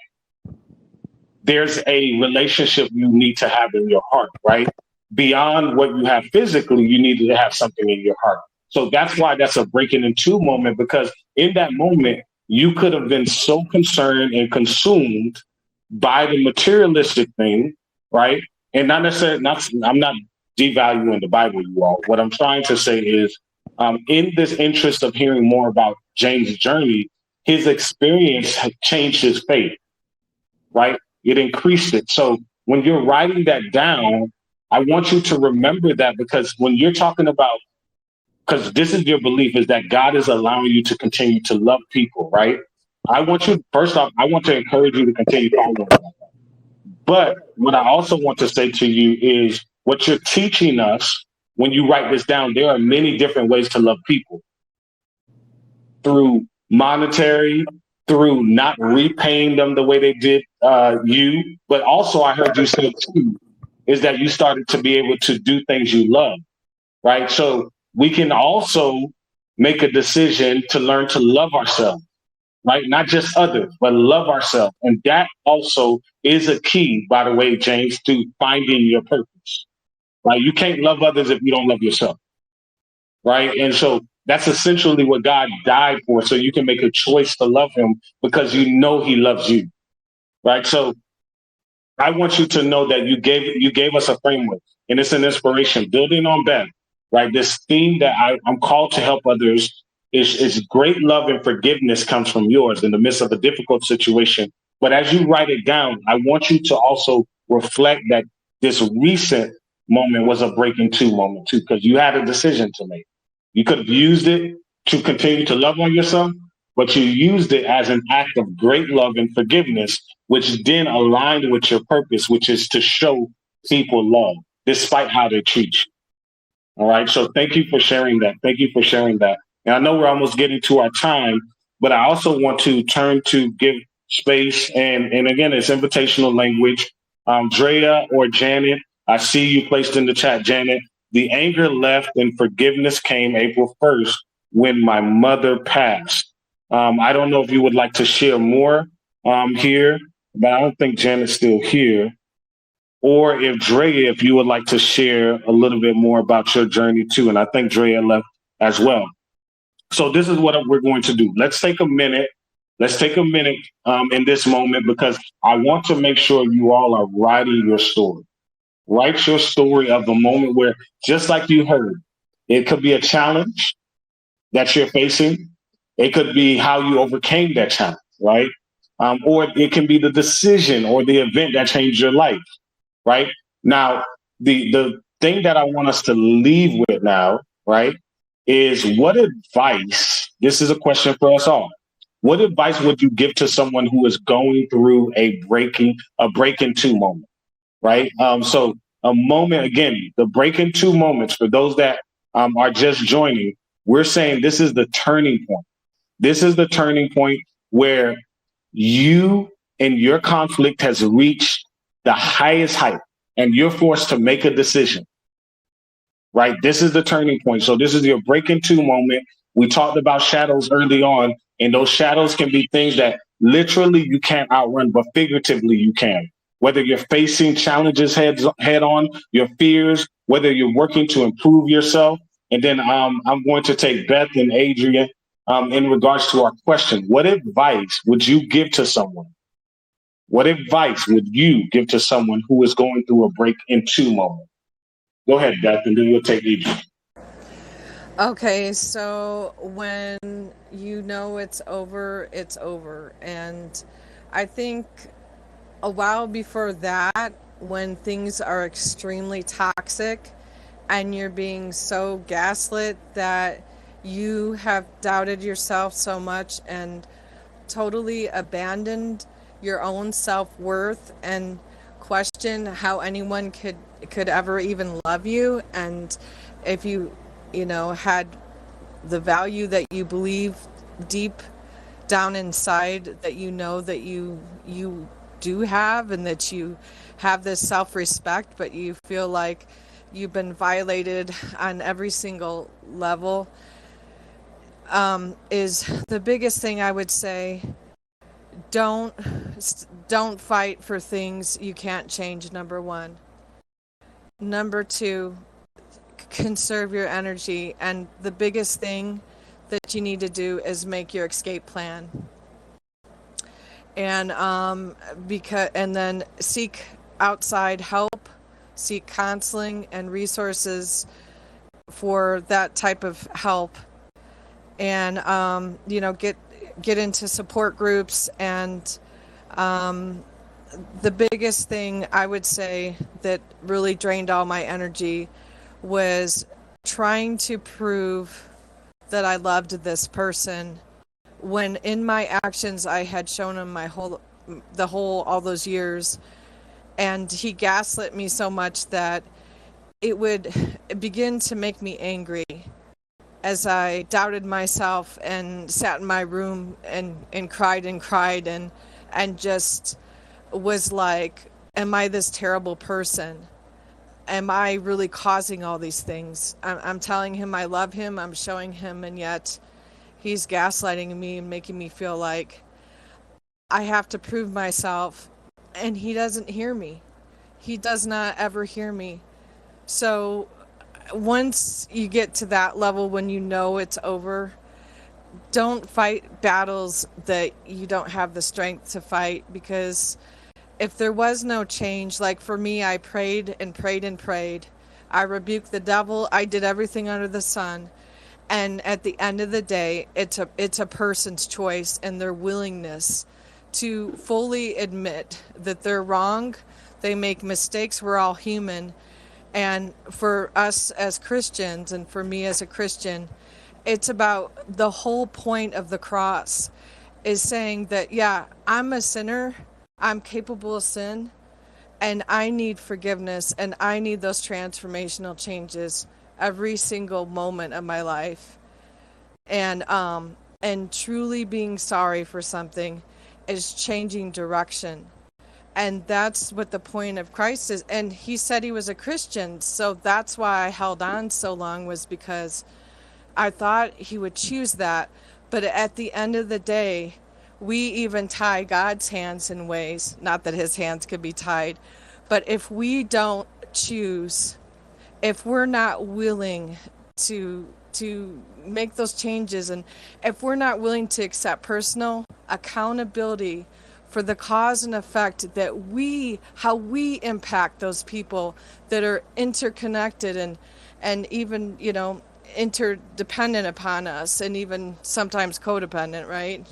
there's a relationship you need to have in your heart, right? Beyond what you have physically, you needed to have something in your heart. So that's why that's a breaking in two moment, because in that moment, you could have been so concerned and consumed by the materialistic thing, right? And not necessarily, I'm not devaluing the Bible, you all. What I'm trying to say is, in this interest of hearing more about James' journey, his experience changed his faith, right? It increased it. So when you're writing that down, I want you to remember that, because when you're talking about, because this is your belief, is that God is allowing you to continue to love people, right? I want to encourage you to continue following that. But what I also want to say to you is what you're teaching us when you write this down. There are many different ways to love people, through monetary, through not repaying them the way they did you. But also I heard you say too, is that you started to be able to do things you love, right? So we can also make a decision to learn to love ourselves, right? Not just others, but love ourselves. And that also is a key, by the way, James, to finding your purpose, right? You can't love others if you don't love yourself, right? And so that's essentially what God died for. So you can make a choice to love him because you know he loves you, right? So I want you to know that you gave us a framework, and it's an inspiration, building on Beth, right? This theme that I'm called to help others is great love and forgiveness comes from yours in the midst of a difficult situation. But as you write it down, I want you to also reflect that this recent moment was a breaking two moment too, because you had a decision to make. You could have used it to continue to love on yourself, but you used it as an act of great love and forgiveness, which then aligned with your purpose, which is to show people love despite how they treat you. All right. So thank you for sharing that. Thank you for sharing that. And I know we're almost getting to our time, but I also want to turn to give space, and again, it's invitational language. Drea or Janet, I see you placed in the chat, Janet. The anger left and forgiveness came April 1st when my mother passed. I don't know if you would like to share more here, but I don't think Janet's still here. Or if Drea, if you would like to share a little bit more about your journey too. And I think Drea left as well. So this is what we're going to do. Let's take a minute. Let's take a minute in this moment because I want to make sure you all are writing your story. Write your story of the moment where, just like you heard, it could be a challenge that you're facing. It could be how you overcame that challenge, right? Or it can be the decision or the event that changed your life, right? Now, the thing that I want us to leave with now, right, is what advice, this is a question for us all. What advice would you give to someone who is going through a break into moment, right? So a moment, again, the break into moments, for those that are just joining, we're saying this is the turning point. This is the turning point where you and your conflict has reached the highest height and you're forced to make a decision, right? This is the turning point. So this is your break into moment. We talked about shadows early on, and those shadows can be things that literally you can't outrun, but figuratively you can. Whether you're facing challenges head on, your fears, whether you're working to improve yourself. And then I'm going to take Beth and Adrian in regards to our question. What advice would you give to someone? What advice would you give to someone who is going through a break into moment? Go ahead, Beth, and then we'll take Adrian. Okay, so when you know it's over, it's over. And I think a while before that, when things are extremely toxic and you're being so gaslit that you have doubted yourself so much and totally abandoned your own self-worth and question how anyone could ever even love you, and if you had the value that you believe deep down inside that that you do have, and that you have this self-respect, but you feel like you've been violated on every single level, is the biggest thing I would say. Don't fight for things you can't change, number one. Number two, conserve your energy, and the biggest thing that you need to do is make your escape plan. And and then seek outside help, seek counseling and resources for that type of help, and get into support groups. And the biggest thing I would say that really drained all my energy was trying to prove that I loved this person, when in my actions I had shown him all those years, and he gaslit me so much that it would begin to make me angry as I doubted myself and sat in my room and cried and just was like, am I this terrible person? Am I really causing all these things? I'm telling him I love him, I'm showing him, and yet he's gaslighting me and making me feel like I have to prove myself, and he doesn't hear me. He does not ever hear me. So once you get to that level, when you know it's over, don't fight battles that you don't have the strength to fight, because if there was no change, like for me, I prayed and prayed and prayed. I rebuked the devil. I did everything under the sun. And at the end of the day, it's a person's choice and their willingness to fully admit that they're wrong. They make mistakes. We're all human. And for us as Christians, and for me as a Christian, it's about the whole point of the cross is saying that, yeah, I'm a sinner. I'm capable of sin, and I need forgiveness, and I need those transformational changes every single moment of my life. And and truly being sorry for something is changing direction. And that's what the point of Christ is. And he said he was a Christian, so that's why I held on so long, was because I thought he would choose that. But at the end of the day, we even tie God's hands in ways, not that his hands could be tied, but if we don't choose, if we're not willing to make those changes, and if we're not willing to accept personal accountability for the cause and effect that how we impact those people that are interconnected and even, interdependent upon us, and even sometimes codependent, right?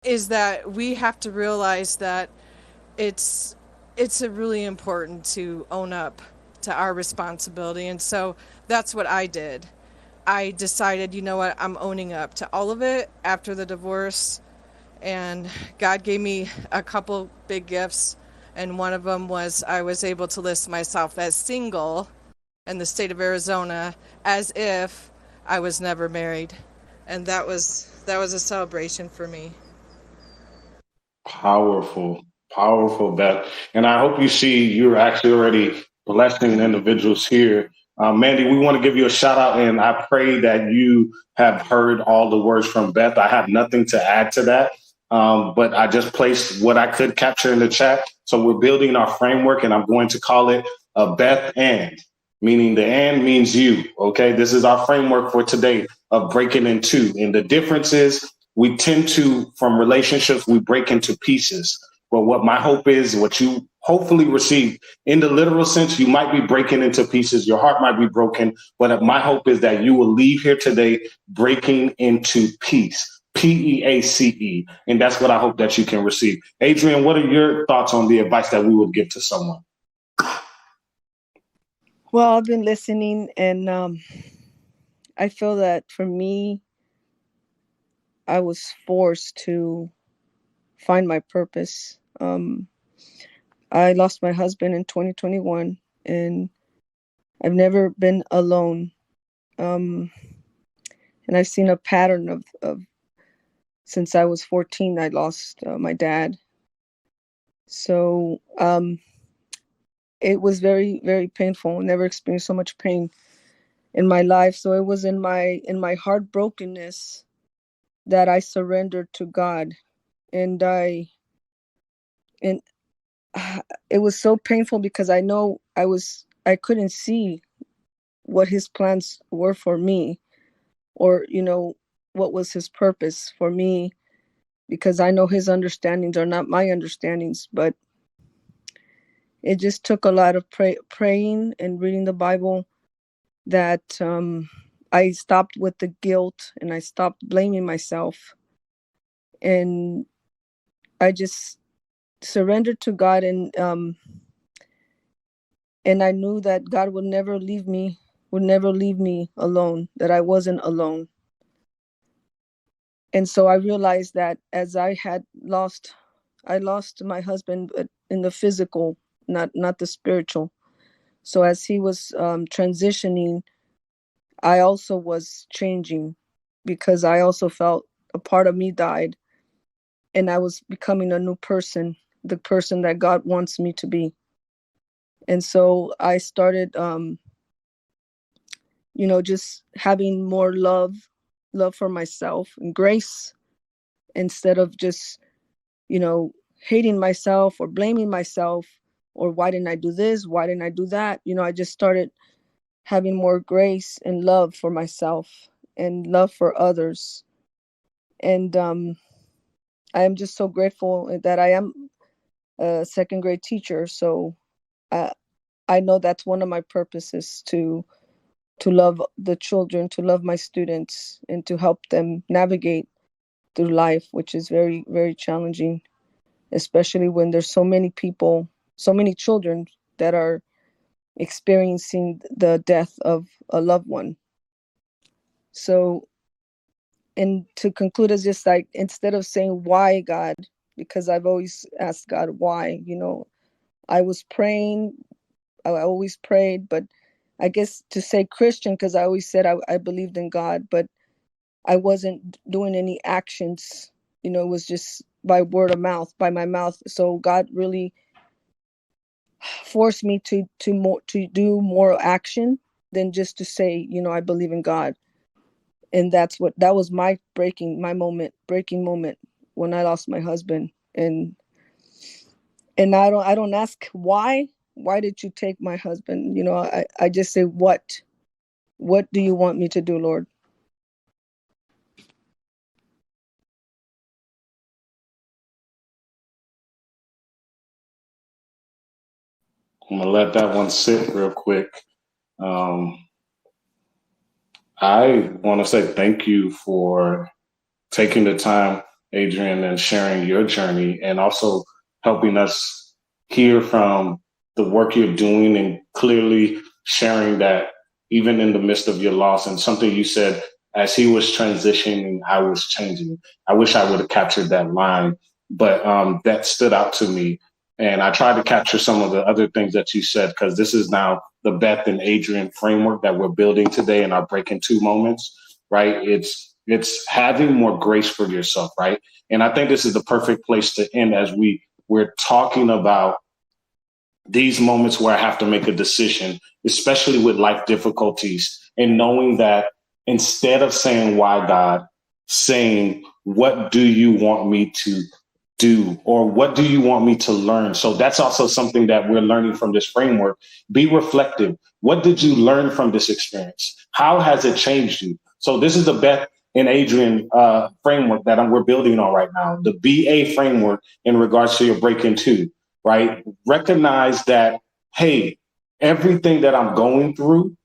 Is that we have to realize that it's a really important to own up to our responsibility. And so that's what I did. I decided, you know what, I'm owning up to all of it after the divorce. And God gave me a couple big gifts. And one of them was I was able to list myself as single in the state of Arizona as if I was never married. And that was a celebration for me. Powerful, powerful, Beth. And I hope you see you're actually already blessing individuals here. Mandy, we want to give you a shout out, and I pray that you have heard all the words from Beth. I have nothing to add to that, but I just placed what I could capture in the chat. So we're building our framework, and I'm going to call it a Beth and, meaning the and means you. Okay, this is our framework for today of breaking in two. And the difference is we tend to, from relationships, we break into pieces. But what my hope is, what you hopefully receive in the literal sense, you might be breaking into pieces. Your heart might be broken. But my hope is that you will leave here today breaking into peace. Peace. And that's what I hope that you can receive. Adrian, what are your thoughts on the advice that we would give to someone? Well, I've been listening, and I feel that for me, I was forced to find my purpose. I lost my husband in 2021, and I've never been alone. And I've seen a pattern of since I was 14, I lost my dad. So it was very, very painful. I never experienced so much pain in my life. So it was in my heartbrokenness that I surrendered to God, and it was so painful because I know I couldn't see what his plans were for me, or what was his purpose for me, because I know his understandings are not my understandings. But it just took a lot of praying and reading the Bible that I stopped with the guilt, and I stopped blaming myself, and I just surrendered to God, and I knew that God would never leave me alone, that I wasn't alone. And so I realized that as I lost my husband, but in the physical, not the spiritual. So as he was transitioning, I also was changing, because I also felt a part of me died, and I was becoming a new person, the person that God wants me to be. And so I started, just having more love for myself and grace, instead of just, hating myself or blaming myself, or why didn't I do this? Why didn't I do that? I just started having more grace and love for myself and love for others. And I am just so grateful that I am a second grade teacher. So I know that's one of my purposes, to love the children, to love my students, and to help them navigate through life, which is very, very challenging, especially when there's so many people, so many children that are experiencing the death of a loved one. So, and to conclude, is just like, instead of saying why God, because I've always asked God why, I was praying, I always prayed, but I guess to say Christian, because I always said I believed in God, but I wasn't doing any actions. You know, it was just by word of mouth, by my mouth. So God really forced me to do more action than just to say, you know, I believe in God. And that was my breaking moment when I lost my husband. And I don't ask why did you take my husband? You know, I just say, what do you want me to do, Lord? I'm gonna let that one sit real quick. I want to say thank you for taking the time, Adrian, and sharing your journey, and also helping us hear from the work you're doing, and clearly sharing that even in the midst of your loss. And something you said, as he was transitioning, I was changing. I wish I would have captured that line, but that stood out to me. And I tried to capture some of the other things that you said, because this is now the Beth and Adrian framework that we're building today in our Breaking Two moments, right? It's having more grace for yourself, right? And I think this is the perfect place to end, as we're talking about these moments where I have to make a decision, especially with life difficulties, and knowing that instead of saying, why God, saying, what do you want me to do, or what do you want me to learn? So that's also something that we're learning from this framework. Be reflective. What did you learn from this experience? How has it changed you? So this is the Beth and Adrian framework that we're building on right now, the BA framework in regards to your Breaking Two, right? Recognize that, hey, everything that I'm going through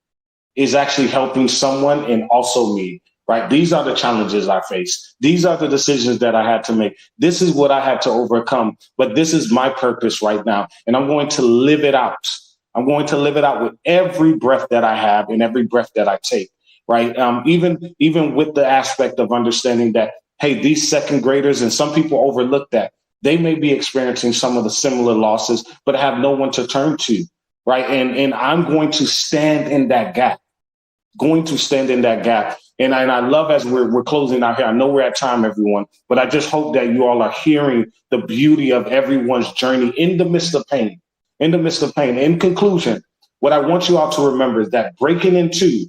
is actually helping someone, and also me, right? These are the challenges I face. These are the decisions that I had to make. This is what I had to overcome, but this is my purpose right now. And I'm going to live it out. I'm going to live it out with every breath that I have and every breath that I take, right? Even with the aspect of understanding that, hey, these second graders, and some people overlook that, they may be experiencing some of the similar losses, but have no one to turn to, right? And I'm going to stand in that gap. And I love, as we're closing out here, I know we're at time, everyone, but I just hope that you all are hearing the beauty of everyone's journey in the midst of pain. In conclusion, what I want you all to remember is that breaking into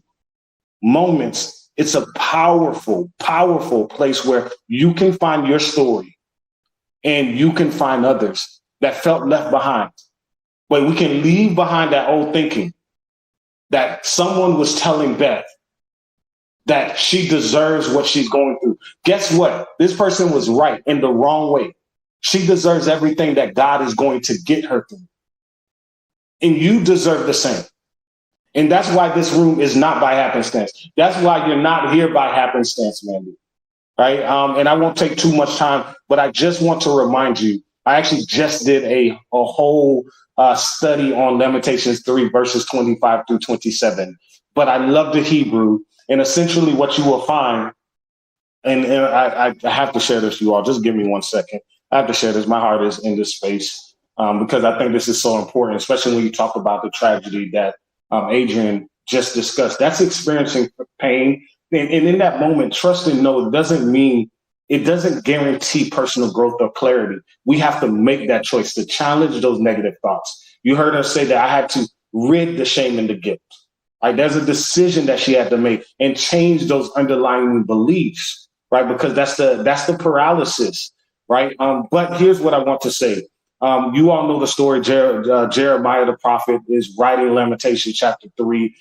moments, it's a powerful, powerful place where you can find your story, and you can find others that felt left behind. But we can leave behind that old thinking that someone was telling Beth that she deserves what she's going through. Guess what? This person was right in the wrong way. She deserves everything that God is going to get her through. And you deserve the same. And that's why this room is not by happenstance. That's why you're not here by happenstance, Mandy. Right? And I won't take too much time, but I just want to remind you, I actually just did a whole study on Lamentations 3, verses 25 through 27. But I love the Hebrew. And essentially what you will find, and I have to share this with you all. Just give me 1 second. I have to share this. My heart is in this space because I think this is so important, especially when you talk about the tragedy that Adrian just discussed. That's experiencing pain. And in that moment, trust and know it doesn't guarantee personal growth or clarity. We have to make that choice to challenge those negative thoughts. You heard her say that I had to rid the shame and the guilt. Right? There's a decision that she had to make and change those underlying beliefs, right? Because that's the paralysis, right? But here's what I want to say. You all know the story. Jeremiah the prophet is writing Lamentation chapter 3.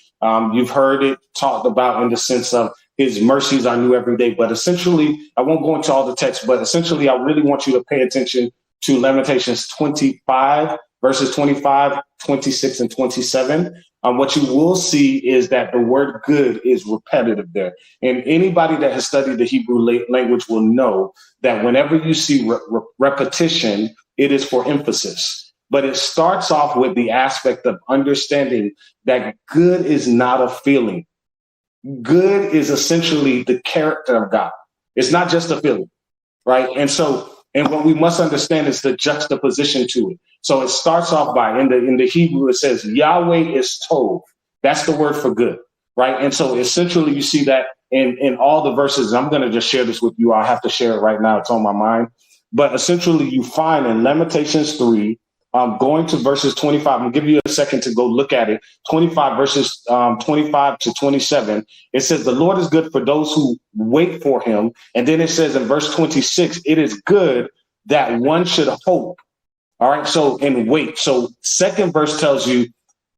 You've heard it talked about in the sense of his mercies are new every day. But essentially, I won't go into all the text, but essentially, I really want you to pay attention to Lamentations 25, verses 25, 26, and 27. What you will see is that the word good is repetitive there. And anybody that has studied the Hebrew language will know that whenever you see repetition, it is for emphasis. But it starts off with the aspect of understanding that good is not a feeling. Good is essentially the character of God. It's not just a feeling, right? And what we must understand is the juxtaposition to it. So it starts off by, in the Hebrew, it says, Yahweh is Tov. That's the word for good, right? And so essentially you see that in all the verses. And I'm going to just share this with you. I have to share it right now. It's on my mind. But essentially, you find in Lamentations 3, going to verses 25, I'm going to give you a second to go look at it. 25 verses 25 to 27. It says, the Lord is good for those who wait for him. And then it says in verse 26, it is good that one should hope. All right. So in wait. So second verse tells you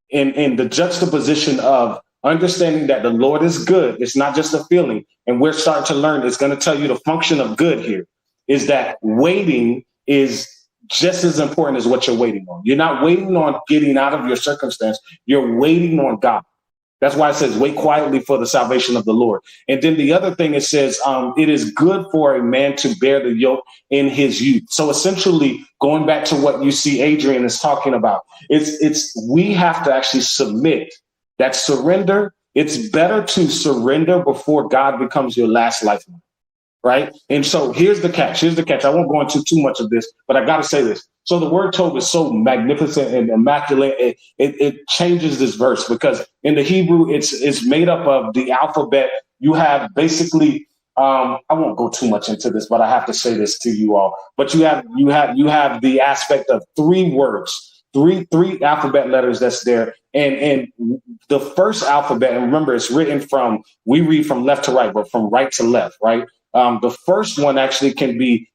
in the juxtaposition of understanding that the Lord is good. It's not just a feeling. And we're starting to learn. It's going to tell you the function of good here is that waiting is just as important as what you're waiting on. You're not waiting on getting out of your circumstance. You're waiting on God. That's why it says, wait quietly for the salvation of the Lord. And then the other thing, it says, it is good for a man to bear the yoke in his youth. So essentially, going back to what you see Adrian is talking about, we have to actually submit. That surrender. It's better to surrender before God becomes your last lifeline. Right. And so here's the catch. I won't go into too much of this, but I got to say this. So the word Tov is so magnificent and immaculate. It changes this verse because in the Hebrew, it's made up of the alphabet. You have basically I won't go too much into this, but I have to say this to you all. But you have the aspect of three words, three alphabet letters that's there. And the first alphabet, and remember, it's written we read from left to right, but from right to left, right? The first one actually can be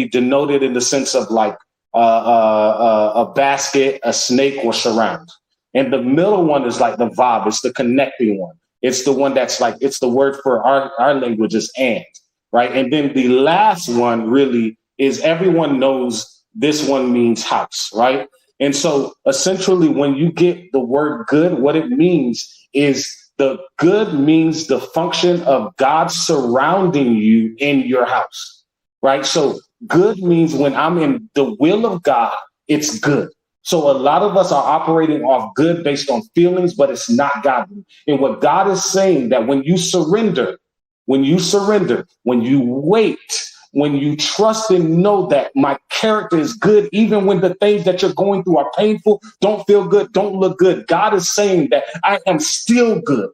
denoted in the sense of like a basket, a snake, or surround. And the middle one is like the vav. It's the connecting one. It's the one that's like, it's the word for our language is and, right? And then the last one really is everyone knows this one means house, right? And so essentially when you get the word good, what it means is the good means the function of God surrounding you in your house, right? So good means when I'm in the will of God, it's good. So a lot of us are operating off good based on feelings, but it's not godly. And what God is saying that when you surrender, when you wait, when you trust and know that my character is good, even when the things that you're going through are painful, don't feel good, don't look good. God is saying that I am still good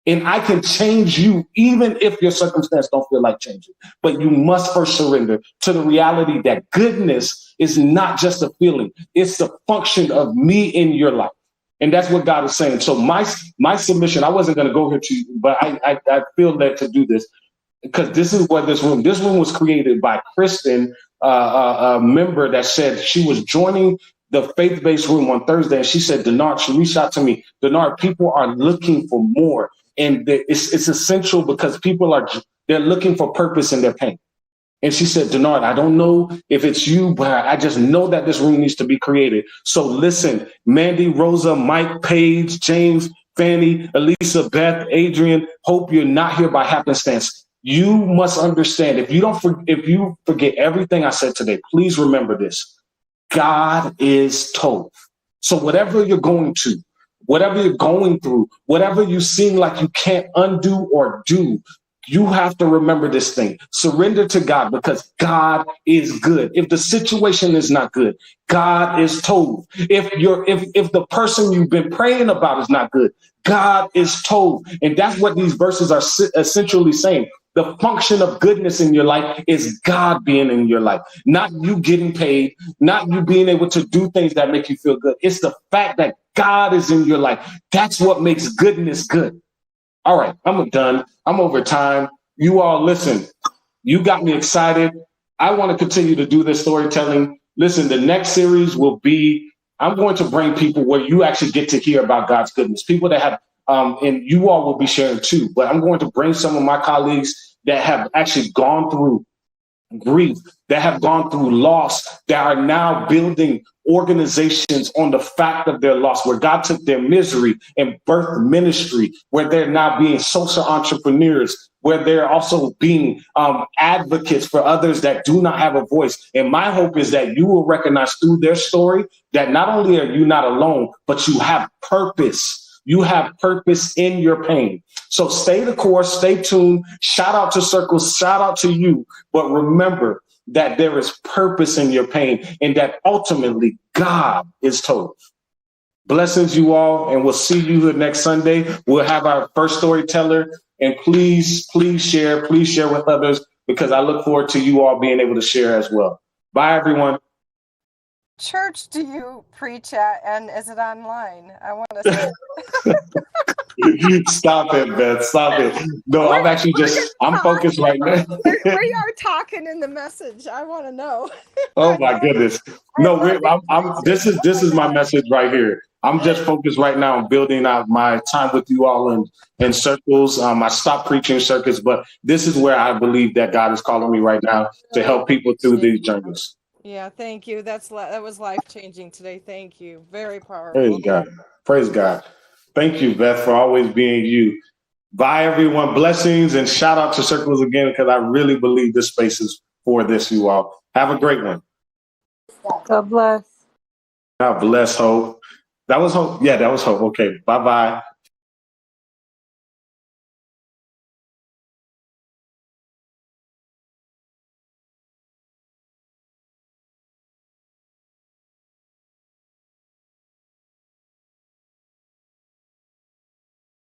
and I can change you even if your circumstance don't feel like changing. But you must first surrender to the reality that goodness is not just a feeling. It's the function of me in your life. And that's what God is saying. So my submission, I wasn't going to go here to you, but I feel led to do this. Because this is what this room was created by Kristen, a member that said she was joining the faith-based room on Thursday. And she said, Denard, she reached out to me. Denard, people are looking for more. And it's essential because they're looking for purpose in their pain. And she said, Denard, I don't know if it's you, but I just know that this room needs to be created. So listen, Mandy, Rosa, Mike, Paige, James, Fanny, Elisa, Beth, Adrian, hope you're not here by happenstance. You must understand, if you forget everything I said today, please remember this. God is Tov. So whatever you're going to, whatever you're going through, whatever you seem like you can't undo or do, you have to remember this thing. Surrender to God because God is good. If the situation is not good, God is Tov. If the person you've been praying about is not good, God is Tov. And that's what these verses are essentially saying. The function of goodness in your life is God being in your life, not you getting paid, not you being able to do things that make you feel good. It's the fact that God is in your life. That's what makes goodness good. All right, I'm done. I'm over time. You all listen, you got me excited. I want to continue to do this storytelling. Listen, the next series will be, I'm going to bring people where you actually get to hear about God's goodness. People that have and you all will be sharing too, but I'm going to bring some of my colleagues that have actually gone through grief, that have gone through loss, that are now building organizations on the fact of their loss, where God took their misery and birthed ministry, where they're now being social entrepreneurs, where they're also being advocates for others that do not have a voice. And my hope is that you will recognize through their story that not only are you not alone, but you have purpose. You have purpose in your pain. So stay the course, stay tuned. Shout out to Circles, shout out to you. But remember that there is purpose in your pain and that ultimately God is Tov. Blessings, you all, and we'll see you next Sunday. We'll have our first storyteller And please share with others, because I look forward to you all being able to share as well. Bye, everyone. Church do you preach at, and is it online? I want to see. Stop it, Beth. Stop it. No, I'm focused right now. We are talking in the message. I want to know. Oh my goodness. No, this is my message right here. I'm just focused right now on building out my time with you all in circles. I stopped preaching circuits, but this is where I believe that God is calling me right now to help people through these journeys. Yeah, thank you. That was life-changing today. Thank you. Very powerful. Praise God. Praise God. Thank you, Beth, for always being you. Bye, everyone. Blessings, and shout out to Circles again, because I really believe this space is for this, you all. Have a great one. God bless. God bless, Hope. That was Hope. Yeah, that was Hope. Okay. Bye-bye.